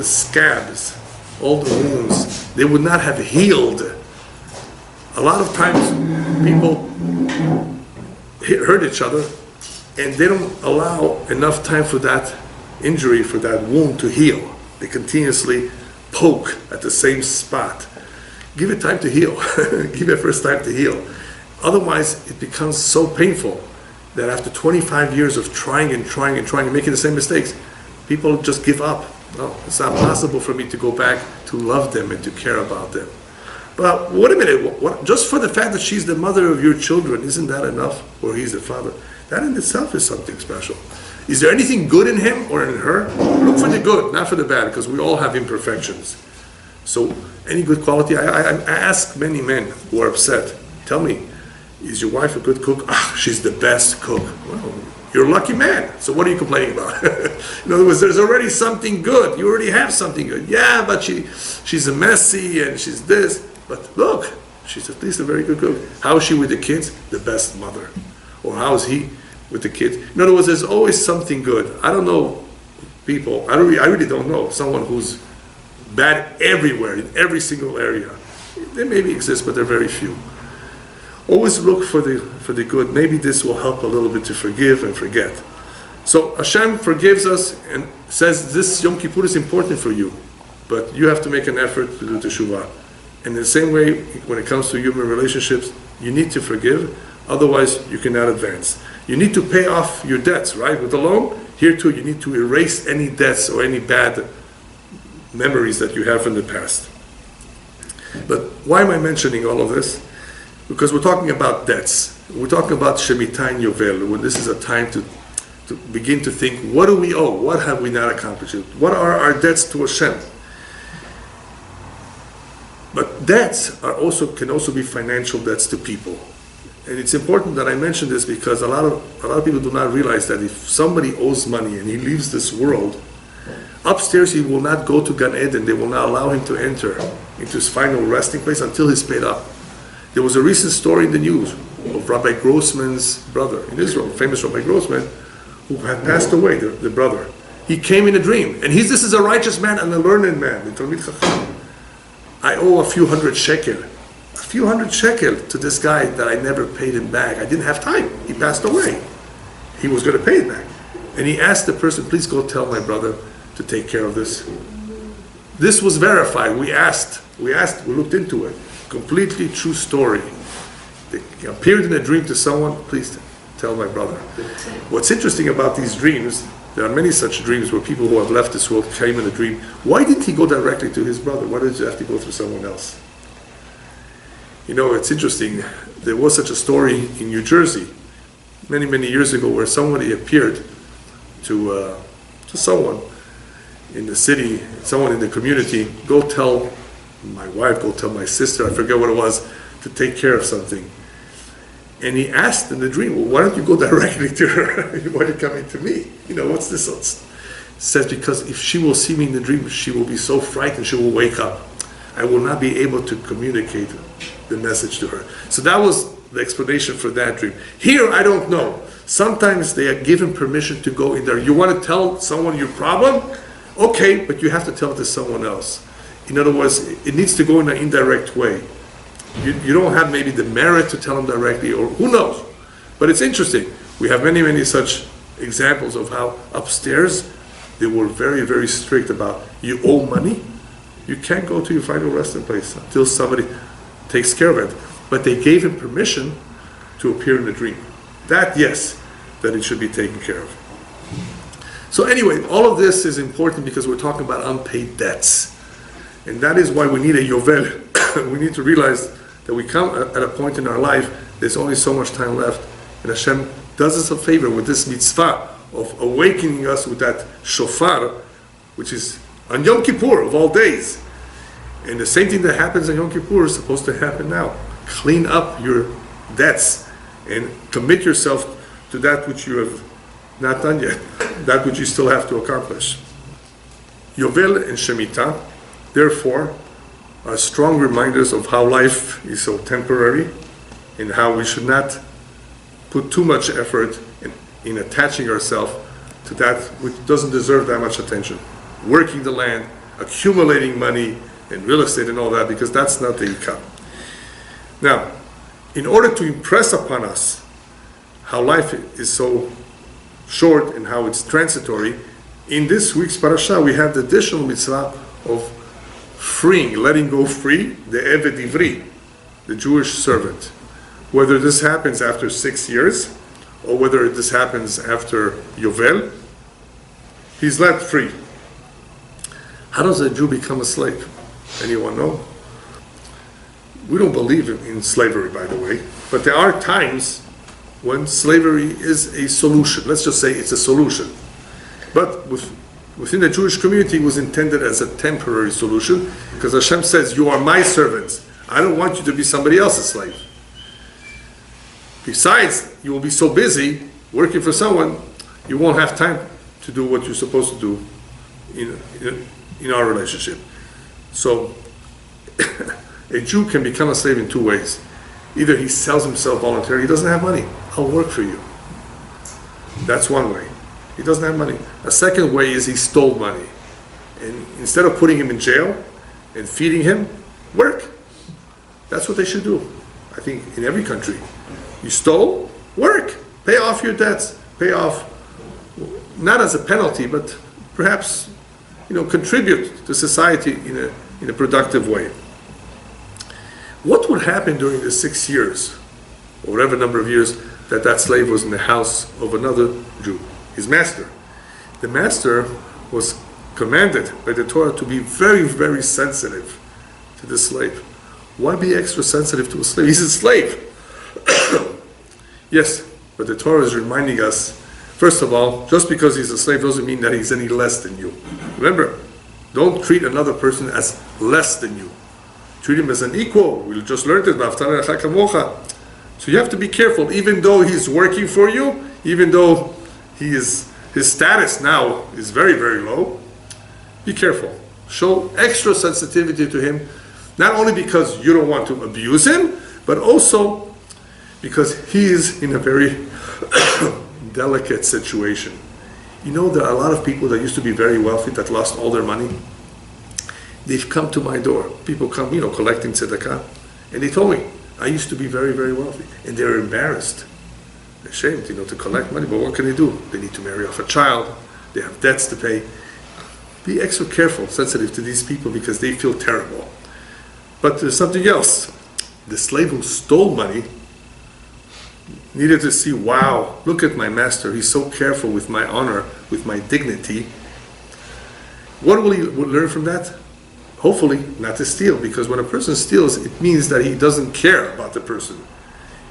scabs, all the wounds. They would not have healed. A lot of times people hurt each other and they don't allow enough time for that injury, for that wound to heal. They continuously poke at the same spot. Give it time to heal. Give it first time to heal. Otherwise, it becomes so painful that after 25 years of trying and making the same mistakes, people just give up. No, it's not possible for me to go back to love them and to care about them. But wait a minute, just for the fact that she's the mother of your children, isn't that enough? Or he's the father? That in itself is something special. Is there anything good in him or in her? Look for the good, not for the bad, because we all have imperfections. So any good quality, I ask many men who are upset, tell me, is your wife a good cook? She's the best cook. Well, you're a lucky man, so what are you complaining about? In other words, there's already something good. You already have something good. Yeah, but she's a messy and she's this. But look, she's at least a very good cook. How is she with the kids? The best mother. Or how is he with the kids? In other words, there's always something good. I don't know people, I really don't know someone who's bad everywhere, in every single area. They maybe exist, but they're very few. Always look for the good. Maybe this will help a little bit to forgive and forget. So Hashem forgives us and says this Yom Kippur is important for you, but you have to make an effort to do teshuvah. And in the same way, when it comes to human relationships, you need to forgive, otherwise you cannot advance. You need to pay off your debts, right? With the loan, here too, you need to erase any debts or any bad memories that you have from the past. But why am I mentioning all of this? Because we're talking about debts. We're talking about Shemitah and Yovel, when this is a time to begin to think, what do we owe? What have we not accomplished? What are our debts to Hashem? But debts can also be financial debts to people. And it's important that I mention this because a lot of people do not realize that if somebody owes money and he leaves this world, upstairs he will not go to Gan Eden. They will not allow him to enter into his final resting place until he's paid up. There was a recent story in the news of Rabbi Grossman's brother in Israel, famous Rabbi Grossman, who had passed away, the brother. He came in a dream, and this is a righteous man and a learned man, the Talmid Chacham. I owe a few hundred shekel to this guy that I never paid him back. I didn't have time. He passed away. He was going to pay it back. And he asked the person, please go tell my brother to take care of this. This was verified. We looked into it. Completely true story. They appeared in a dream to someone, please tell my brother. What's interesting about these dreams, there are many such dreams where people who have left this world came in a dream. Why didn't he go directly to his brother? Why did he have to go through someone else? You know, it's interesting. There was such a story in New Jersey many, many years ago where somebody appeared to someone in the city, someone in the community, go tell my wife, go tell my sister, I forget what it was, to take care of something. And he asked in the dream, well, why don't you go directly to her? Why are you coming to me? You know, what's this? He says, because if she will see me in the dream, she will be so frightened, she will wake up. I will not be able to communicate the message to her. So that was the explanation for that dream. Here, I don't know. Sometimes they are given permission to go in there. You want to tell someone your problem? Okay, but you have to tell it to someone else. In other words, it needs to go in an indirect way. You don't have maybe the merit to tell them directly, or who knows. But it's interesting. We have many, many such examples of how upstairs they were very, very strict about, you owe money, you can't go to your final resting place until somebody takes care of it. But they gave him permission to appear in the dream. That, yes, that it should be taken care of. So anyway, all of this is important because we're talking about unpaid debts. And that is why we need a Yovel. We need to realize that we come at a point in our life, there's only so much time left. And Hashem does us a favor with this mitzvah of awakening us with that shofar, which is on Yom Kippur of all days. And the same thing that happens on Yom Kippur is supposed to happen now. Clean up your debts and commit yourself to that which you have not done yet, that which you still have to accomplish. Yovel and Shemitah, therefore, are strong reminders of how life is so temporary and how we should not put too much effort in attaching ourselves to that which doesn't deserve that much attention. Working the land, accumulating money and real estate and all that, because that's not the ikar. Now, in order to impress upon us how life is so short and how it's transitory, in this week's parasha we have the additional mitzvah of freeing, letting go free, the Eved Ivri, the Jewish servant. Whether this happens after 6 years, or whether this happens after Yovel, he's let free. How does a Jew become a slave? Anyone know? We don't believe in slavery, by the way, but there are times when slavery is a solution. Let's just say it's a solution. But within the Jewish community, it was intended as a temporary solution, because Hashem says, you are my servants. I don't want you to be somebody else's slave. Besides, you will be so busy working for someone, you won't have time to do what you're supposed to do in our relationship. So, a Jew can become a slave in two ways. Either he sells himself voluntarily, he doesn't have money, I'll work for you. That's one way. He doesn't have money. A second way is he stole money. And instead of putting him in jail and feeding him, work. That's what they should do. I think in every country. You stole, work. Pay off your debts. Pay off, not as a penalty, but perhaps, contribute to society in a productive way. What would happen during the 6 years, or whatever number of years, that slave was in the house of another Jew, his master? The master was commanded by the Torah to be very, very sensitive to the slave. Why be extra sensitive to a slave? He's a slave. Yes, but the Torah is reminding us, first of all, just because he's a slave doesn't mean that he's any less than you. Remember, don't treat another person as less than you. Treat him as an equal. We just learned it. So you have to be careful, even though he's working for you, even though his status now is very, very low, be careful. Show extra sensitivity to him, not only because you don't want to abuse him, but also because he is in a very delicate situation. You know, there are a lot of people that used to be very wealthy that lost all their money. They've come to my door. People come, collecting tzedakah, and they told me, I used to be very, very wealthy. And they're embarrassed. They're ashamed, to collect money, but what can they do? They need to marry off a child. They have debts to pay. Be extra careful, sensitive to these people because they feel terrible. But there's something else. The slave who stole money needed to see, wow, look at my master. He's so careful with my honor, with my dignity. What will he learn from that? Hopefully not to steal, because when a person steals, it means that he doesn't care about the person.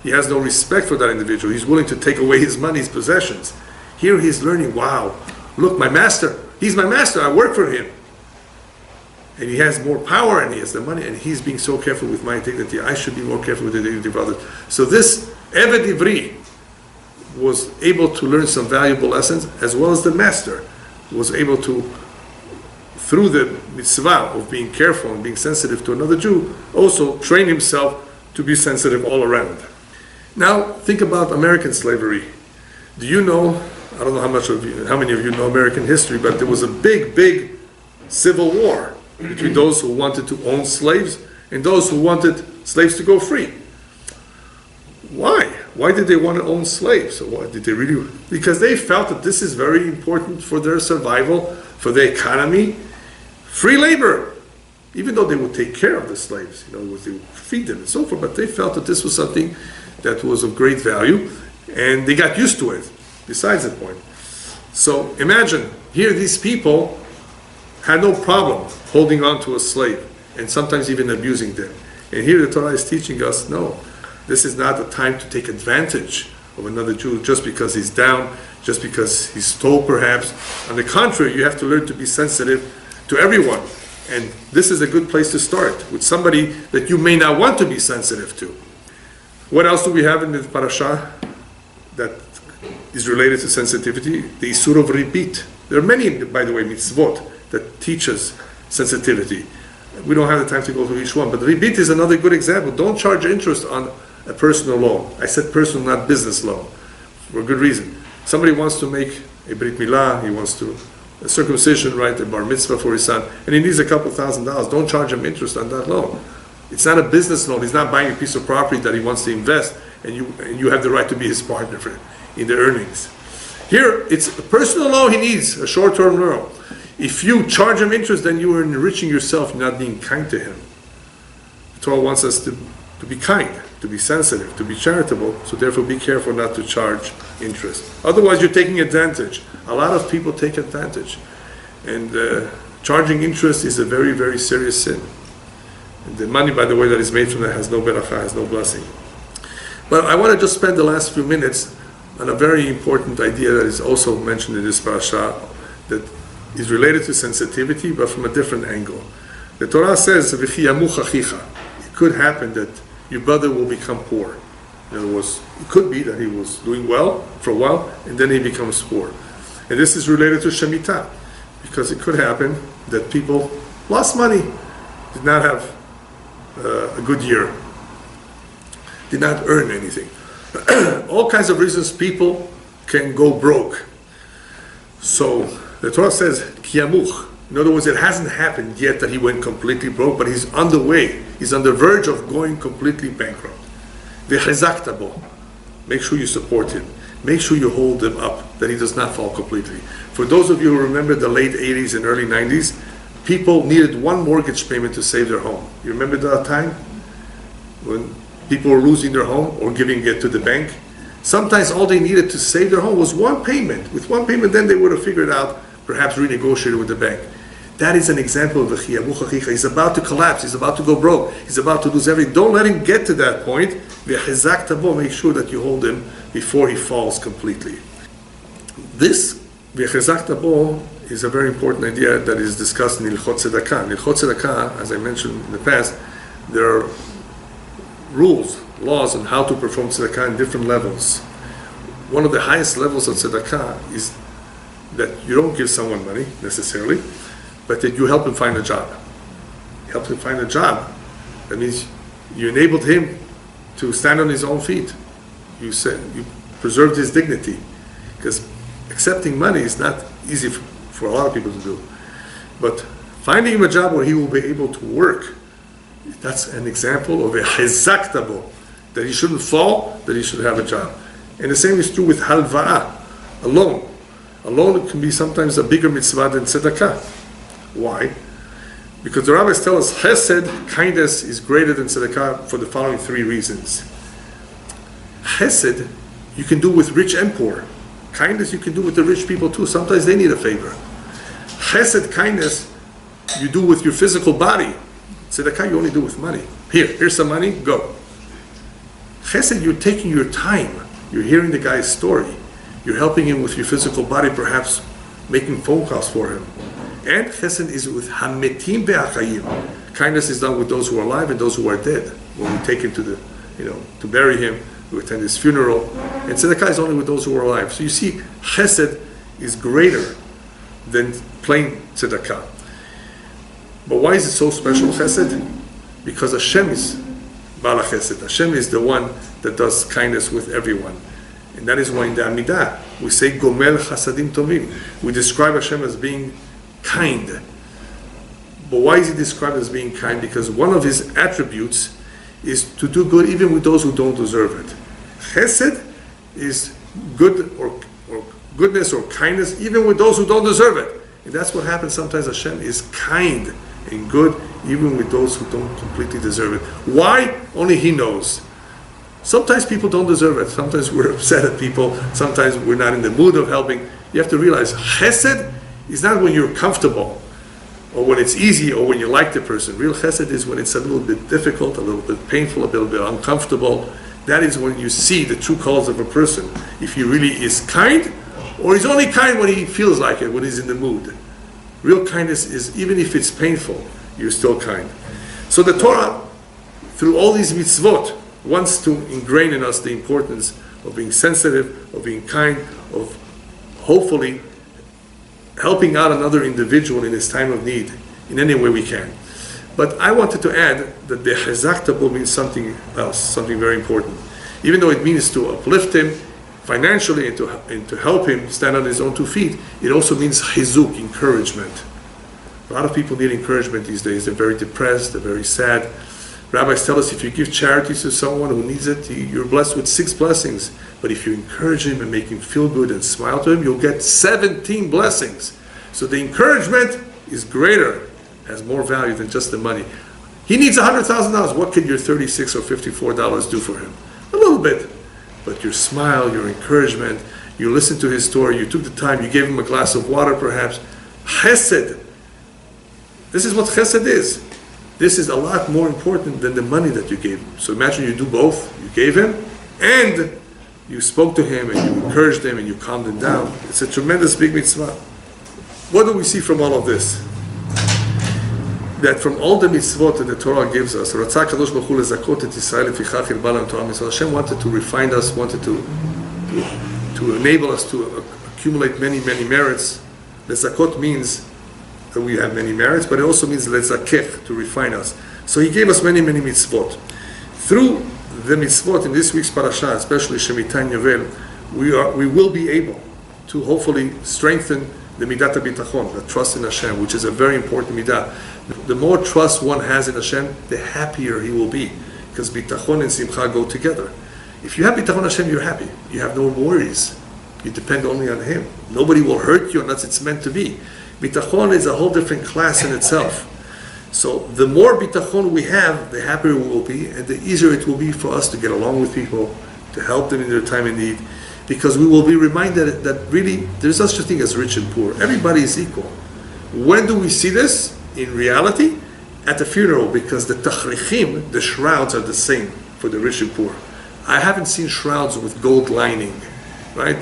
He has no respect for that individual. He's willing to take away his money, his possessions. Here he's learning, wow, look, my master, he's my master, I work for him. And he has more power and he has the money, and he's being so careful with my dignity. I should be more careful with the dignity of others. So this Eved Ivri was able to learn some valuable lessons, as well as the master was able to, through the mitzvah of being careful and being sensitive to another Jew, also train himself to be sensitive all around. Now, think about American slavery. Do you know, I don't know how many of you know American history, but there was a big, big civil war between those who wanted to own slaves and those who wanted slaves to go free. Why? Why did they want to own slaves? So why did they really? Because they felt that this is very important for their survival, for their economy. Free labor, even though they would take care of the slaves, they would feed them and so forth, but they felt that this was something that was of great value, and they got used to it, besides that point. So imagine, here these people had no problem holding on to a slave, and sometimes even abusing them. And here the Torah is teaching us, no, this is not the time to take advantage of another Jew just because he's down, just because he stole perhaps. On the contrary, you have to learn to be sensitive to everyone. And this is a good place to start, with somebody that you may not want to be sensitive to. What else do we have in the Parashat that is related to sensitivity? The Isur of Ribit. There are many, by the way, mitzvot that teaches sensitivity. We don't have the time to go through each one, but Ribit is another good example. Don't charge interest on a personal loan. I said personal, not business loan, for a good reason. Somebody wants to make a Brit Milah, he wants to a circumcision, right, a bar mitzvah for his son, and he needs a couple $1,000s. Don't charge him interest on that loan. It's not a business loan. He's not buying a piece of property that he wants to invest, and you have the right to be his partner for it in the earnings. Here, it's a personal loan he needs, a short-term loan. If you charge him interest, then you are enriching yourself, not being kind to him. The Torah wants us to be kind, to be sensitive, to be charitable, so therefore be careful not to charge interest. Otherwise, you're taking advantage. A lot of people take advantage. And charging interest is a very, very serious sin. And the money, by the way, that is made from that has no beracha, has no blessing. But I want to just spend the last few minutes on a very important idea that is also mentioned in this parasha, that is related to sensitivity, but from a different angle. The Torah says, "V'chiyamuch achicha." It could happen that your brother will become poor. In other words, it could be that he was doing well for a while, and then he becomes poor. And this is related to Shemitah, because it could happen that people lost money, did not have a good year, did not earn anything. All kinds of reasons people can go broke. So the Torah says, Kiyamuch. In other words, it hasn't happened yet that he went completely broke, but he's on the way. He's on the verge of going completely bankrupt. V'chezakta bo. Make sure you support him. Make sure you hold him up, that he does not fall completely. For those of you who remember the late 80s and early 90s, people needed one mortgage payment to save their home. You remember that time? When people were losing their home or giving it to the bank? Sometimes all they needed to save their home was one payment. With one payment, then they would have figured out, perhaps renegotiated with the bank. That is an example of the chiyamuch achicha. He's about to collapse. He's about to go broke. He's about to lose everything. Don't let him get to that point. V'chezakta bo. Make sure that you hold him before he falls completely. This v'chezakta bo is a very important idea that is discussed in Ilchot Tzedakah. In Ilchot Tzedakah, as I mentioned in the past, there are rules laws on how to perform tzedakah in different levels. One of the highest levels of tzedakah is that you don't give someone money necessarily, but that you help him find a job. You help him find a job. That means you enabled him to stand on his own feet. You preserved his dignity. Because accepting money is not easy for a lot of people to do. But finding him a job where he will be able to work, that's an example of a hezaktabo, that he shouldn't fall, that he should have a job. And the same is true with halva'ah, a loan. A loan can be sometimes a bigger mitzvah than tzedakah. Why? Because the rabbis tell us chesed, kindness, is greater than tzedakah for the following three reasons. Chesed, you can do with rich and poor. Kindness, you can do with the rich people too. Sometimes they need a favor. Chesed, kindness, you do with your physical body. Tzedakah, you only do with money. Here's some money, go. Chesed, you're taking your time. You're hearing the guy's story. You're helping him with your physical body, perhaps making phone calls for him. And chesed is with hametim ve'achayim. Kindness is done with those who are alive and those who are dead. When we take him to to bury him, we attend his funeral. And tzedakah is only with those who are alive. So you see, chesed is greater than plain tzedakah. But why is it so special, chesed? Because Hashem is Bala Chesed. Hashem is the one that does kindness with everyone. And that is why in the Amidah, we say Gomel Chasadim Tovim. We describe Hashem as being kind. But why is he described as being kind? Because one of his attributes is to do good even with those who don't deserve it. Chesed is good or goodness or kindness even with those who don't deserve it. And that's what happens sometimes. Hashem is kind and good even with those who don't completely deserve it. Why? Only he knows. Sometimes people don't deserve it. Sometimes we're upset at people. Sometimes we're not in the mood of helping. You have to realize chesed is not when you're comfortable or when it's easy or when you like the person. Real chesed is when it's a little bit difficult, a little bit painful, a little bit uncomfortable. That is when you see the true colors of a person. If he really is kind, or he's only kind when he feels like it, when he's in the mood. Real kindness is, even if it's painful, you're still kind. So the Torah, through all these mitzvot, wants to ingrain in us the importance of being sensitive, of being kind, of hopefully helping out another individual in his time of need in any way we can. But I wanted to add that the hezaktabo means something else, something very important. Even though it means to uplift him financially and to help him stand on his own 2 feet, it also means chizuk, encouragement. A lot of people need encouragement these days. They're very depressed, they're very sad. Rabbis tell us if you give charity to someone who needs it, you're blessed with 6 blessings. But if you encourage him and make him feel good and smile to him, you'll get 17 blessings. So the encouragement is greater, has more value than just the money. He needs $100,000. What can your $36 or $54 do for him? A little bit. But your smile, your encouragement, you listened to his story, you took the time, you gave him a glass of water perhaps. Chesed. This is what chesed is. This is a lot more important than the money that you gave him. So imagine you do both. You gave him and you spoke to him and you encouraged him and you calmed him down. It's a tremendous big mitzvah. What do we see from all of this? That from all the mitzvot that the Torah gives us, Hashem wanted to refine us, wanted to enable us to accumulate many, many merits. Lezakot means that we have many merits, but it also means lezakech, to refine us. So he gave us many, many mitzvot. Through the mitzvot in this week's parasha, especially Shemitah Yovel, we will be able to hopefully strengthen the midat bitachon, the trust in Hashem, which is a very important midah. The more trust one has in Hashem, the happier he will be, because bitachon and simcha go together. If you have bitachon Hashem, you're happy. You have no worries. You depend only on Him. Nobody will hurt you unless it's meant to be. Bitachon is a whole different class in itself. So the more bitachon we have, the happier we will be, and the easier it will be for us to get along with people, to help them in their time of need, because we will be reminded that really there's such a thing as rich and poor. Everybody is equal. When do we see this? In reality, at the funeral, because the tachrichim, the shrouds, are the same for the rich and poor. I haven't seen shrouds with gold lining, right?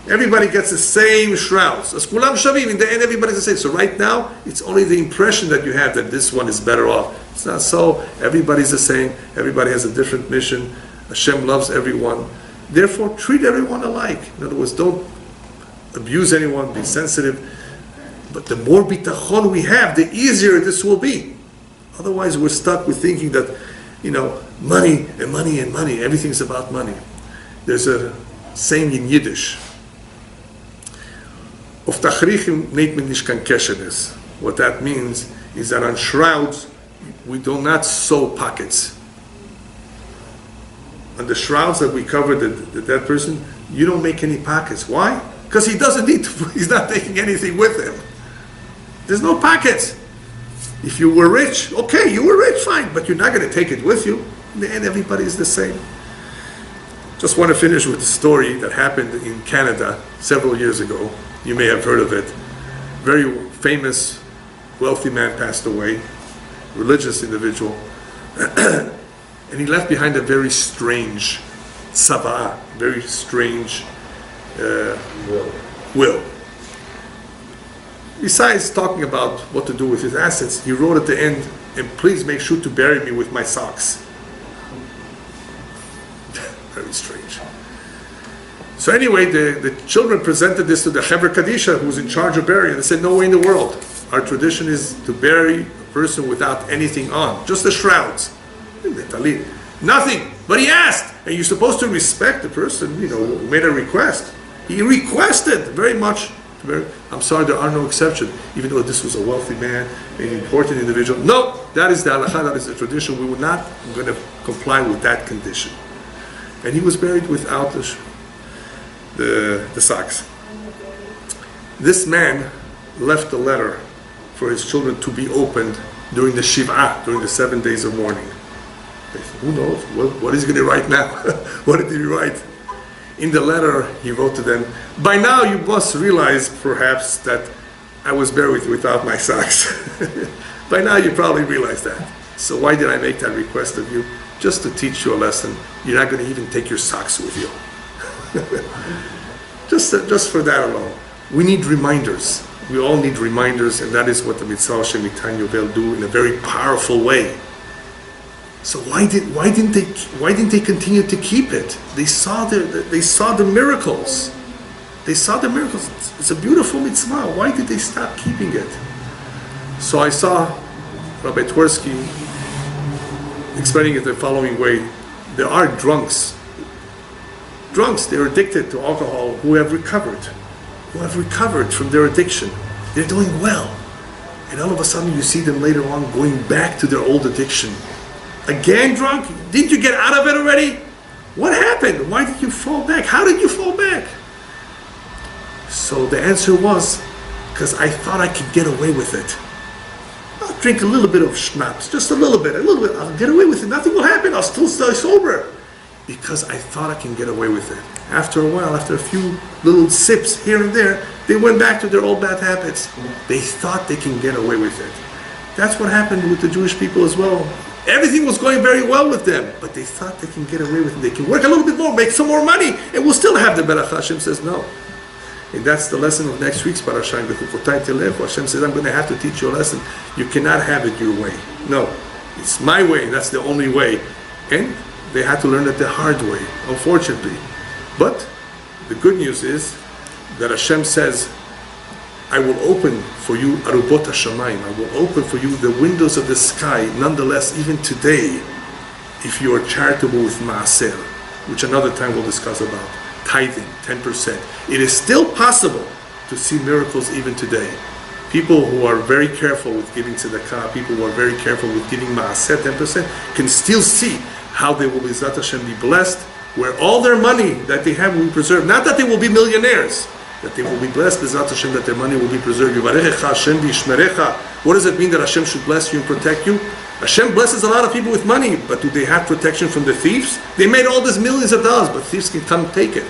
Everybody gets the same shrouds. As kulam shavim, in the end everybody's the same. So right now, it's only the impression that you have that this one is better off. It's not so. Everybody's the same. Everybody has a different mission. Hashem loves everyone. Therefore, treat everyone alike. In other words, don't abuse anyone, be sensitive. But the more bitachon we have, the easier this will be. Otherwise, we're stuck with thinking that, money and money and money. Everything's about money. There's a saying in Yiddish. What that means is that on shrouds, we do not sew pockets. On the shrouds that we cover the dead person, you don't make any pockets. Why? Because he doesn't need to, he's not taking anything with him. There's no pockets. If you were rich, okay, you were rich, fine, but you're not going to take it with you. In the end, everybody is the same. Just want to finish with a story that happened in Canada several years ago. You may have heard of it. Very famous, wealthy man passed away, religious individual, and he left behind a very strange tzava, very strange will. Besides talking about what to do with his assets, he wrote at the end, "And please make sure to bury me with my socks." Very strange. So anyway, the children presented this to the Chevra Kadisha, who was in charge of burying. They said, "No way in the world. Our tradition is to bury a person without anything on, just the shrouds." Nothing. But he asked, and you're supposed to respect the person, who made a request. He requested very much. I'm sorry, there are no exceptions, even though this was a wealthy man, an important individual. No, that is the halakha, that is the tradition. We were not going to comply with that condition. And he was buried without the socks. This man left a letter for his children to be opened during the Shiv'ah, during the 7 days of mourning. Who knows? What is he going to write now? What did he write? In the letter, he wrote to them, "By now you must realize, perhaps, that I was buried without my socks." By now you probably realize that. So why did I make that request of you? Just to teach you a lesson. You're not going to even take your socks with you. Just for that alone. We need reminders. We all need reminders, and that is what the Mitzvah Shem Mitan Yovel do in a very powerful way. So why didn't they continue to keep it? They saw the miracles. They saw the miracles. It's a beautiful mitzvah. Why did they stop keeping it? So I saw Rabbi Twersky explaining it the following way. There are drunks. They're addicted to alcohol who have recovered from their addiction. They're doing well. And all of a sudden you see them later on going back to their old addiction. Again drunk? Didn't you get out of it already? What happened? Why did you fall back? How did you fall back? So the answer was, because I thought I could get away with it. I'll drink a little bit of schnapps, just a little bit. I'll get away with it. Nothing will happen. I'll still stay sober. Because I thought I can get away with it. After a while, after a few little sips here and there, they went back to their old bad habits. They thought they can get away with it. That's what happened with the Jewish people as well. Everything was going very well with them, but they thought they can get away with it. They can work a little bit more, make some more money, and we'll still have the beracha. Hashem says no. And that's the lesson of next week's Parashat. Hashem says, I'm going to have to teach you a lesson. You cannot have it your way. No, it's my way, and that's the only way. And they had to learn it the hard way, unfortunately. But the good news is that Hashem says, I will open for you arubot hashamayim. I will open for you the windows of the sky. Nonetheless, even today, if you are charitable with maaser, which another time we'll discuss about, tithing, 10%, it is still possible to see miracles even today. People who are very careful with giving tzedakah, people who are very careful with giving maaser, 10%, can still see how they will, B'ezrat Hashem, be blessed, where all their money that they have will be preserved. Not that they will be millionaires, that they will be blessed, B'ezrat Hashem, that their money will be preserved. Yivarechecha Hashem v'yishmerecha. What does it mean that Hashem should bless you and protect you? Hashem blesses a lot of people with money, but do they have protection from the thieves? They made all these millions of dollars, but thieves can come take it.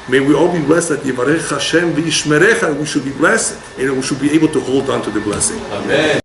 May we all be blessed that Yivarechecha Hashem v'yishmerecha, we should be blessed, and we should be able to hold on to the blessing. Amen.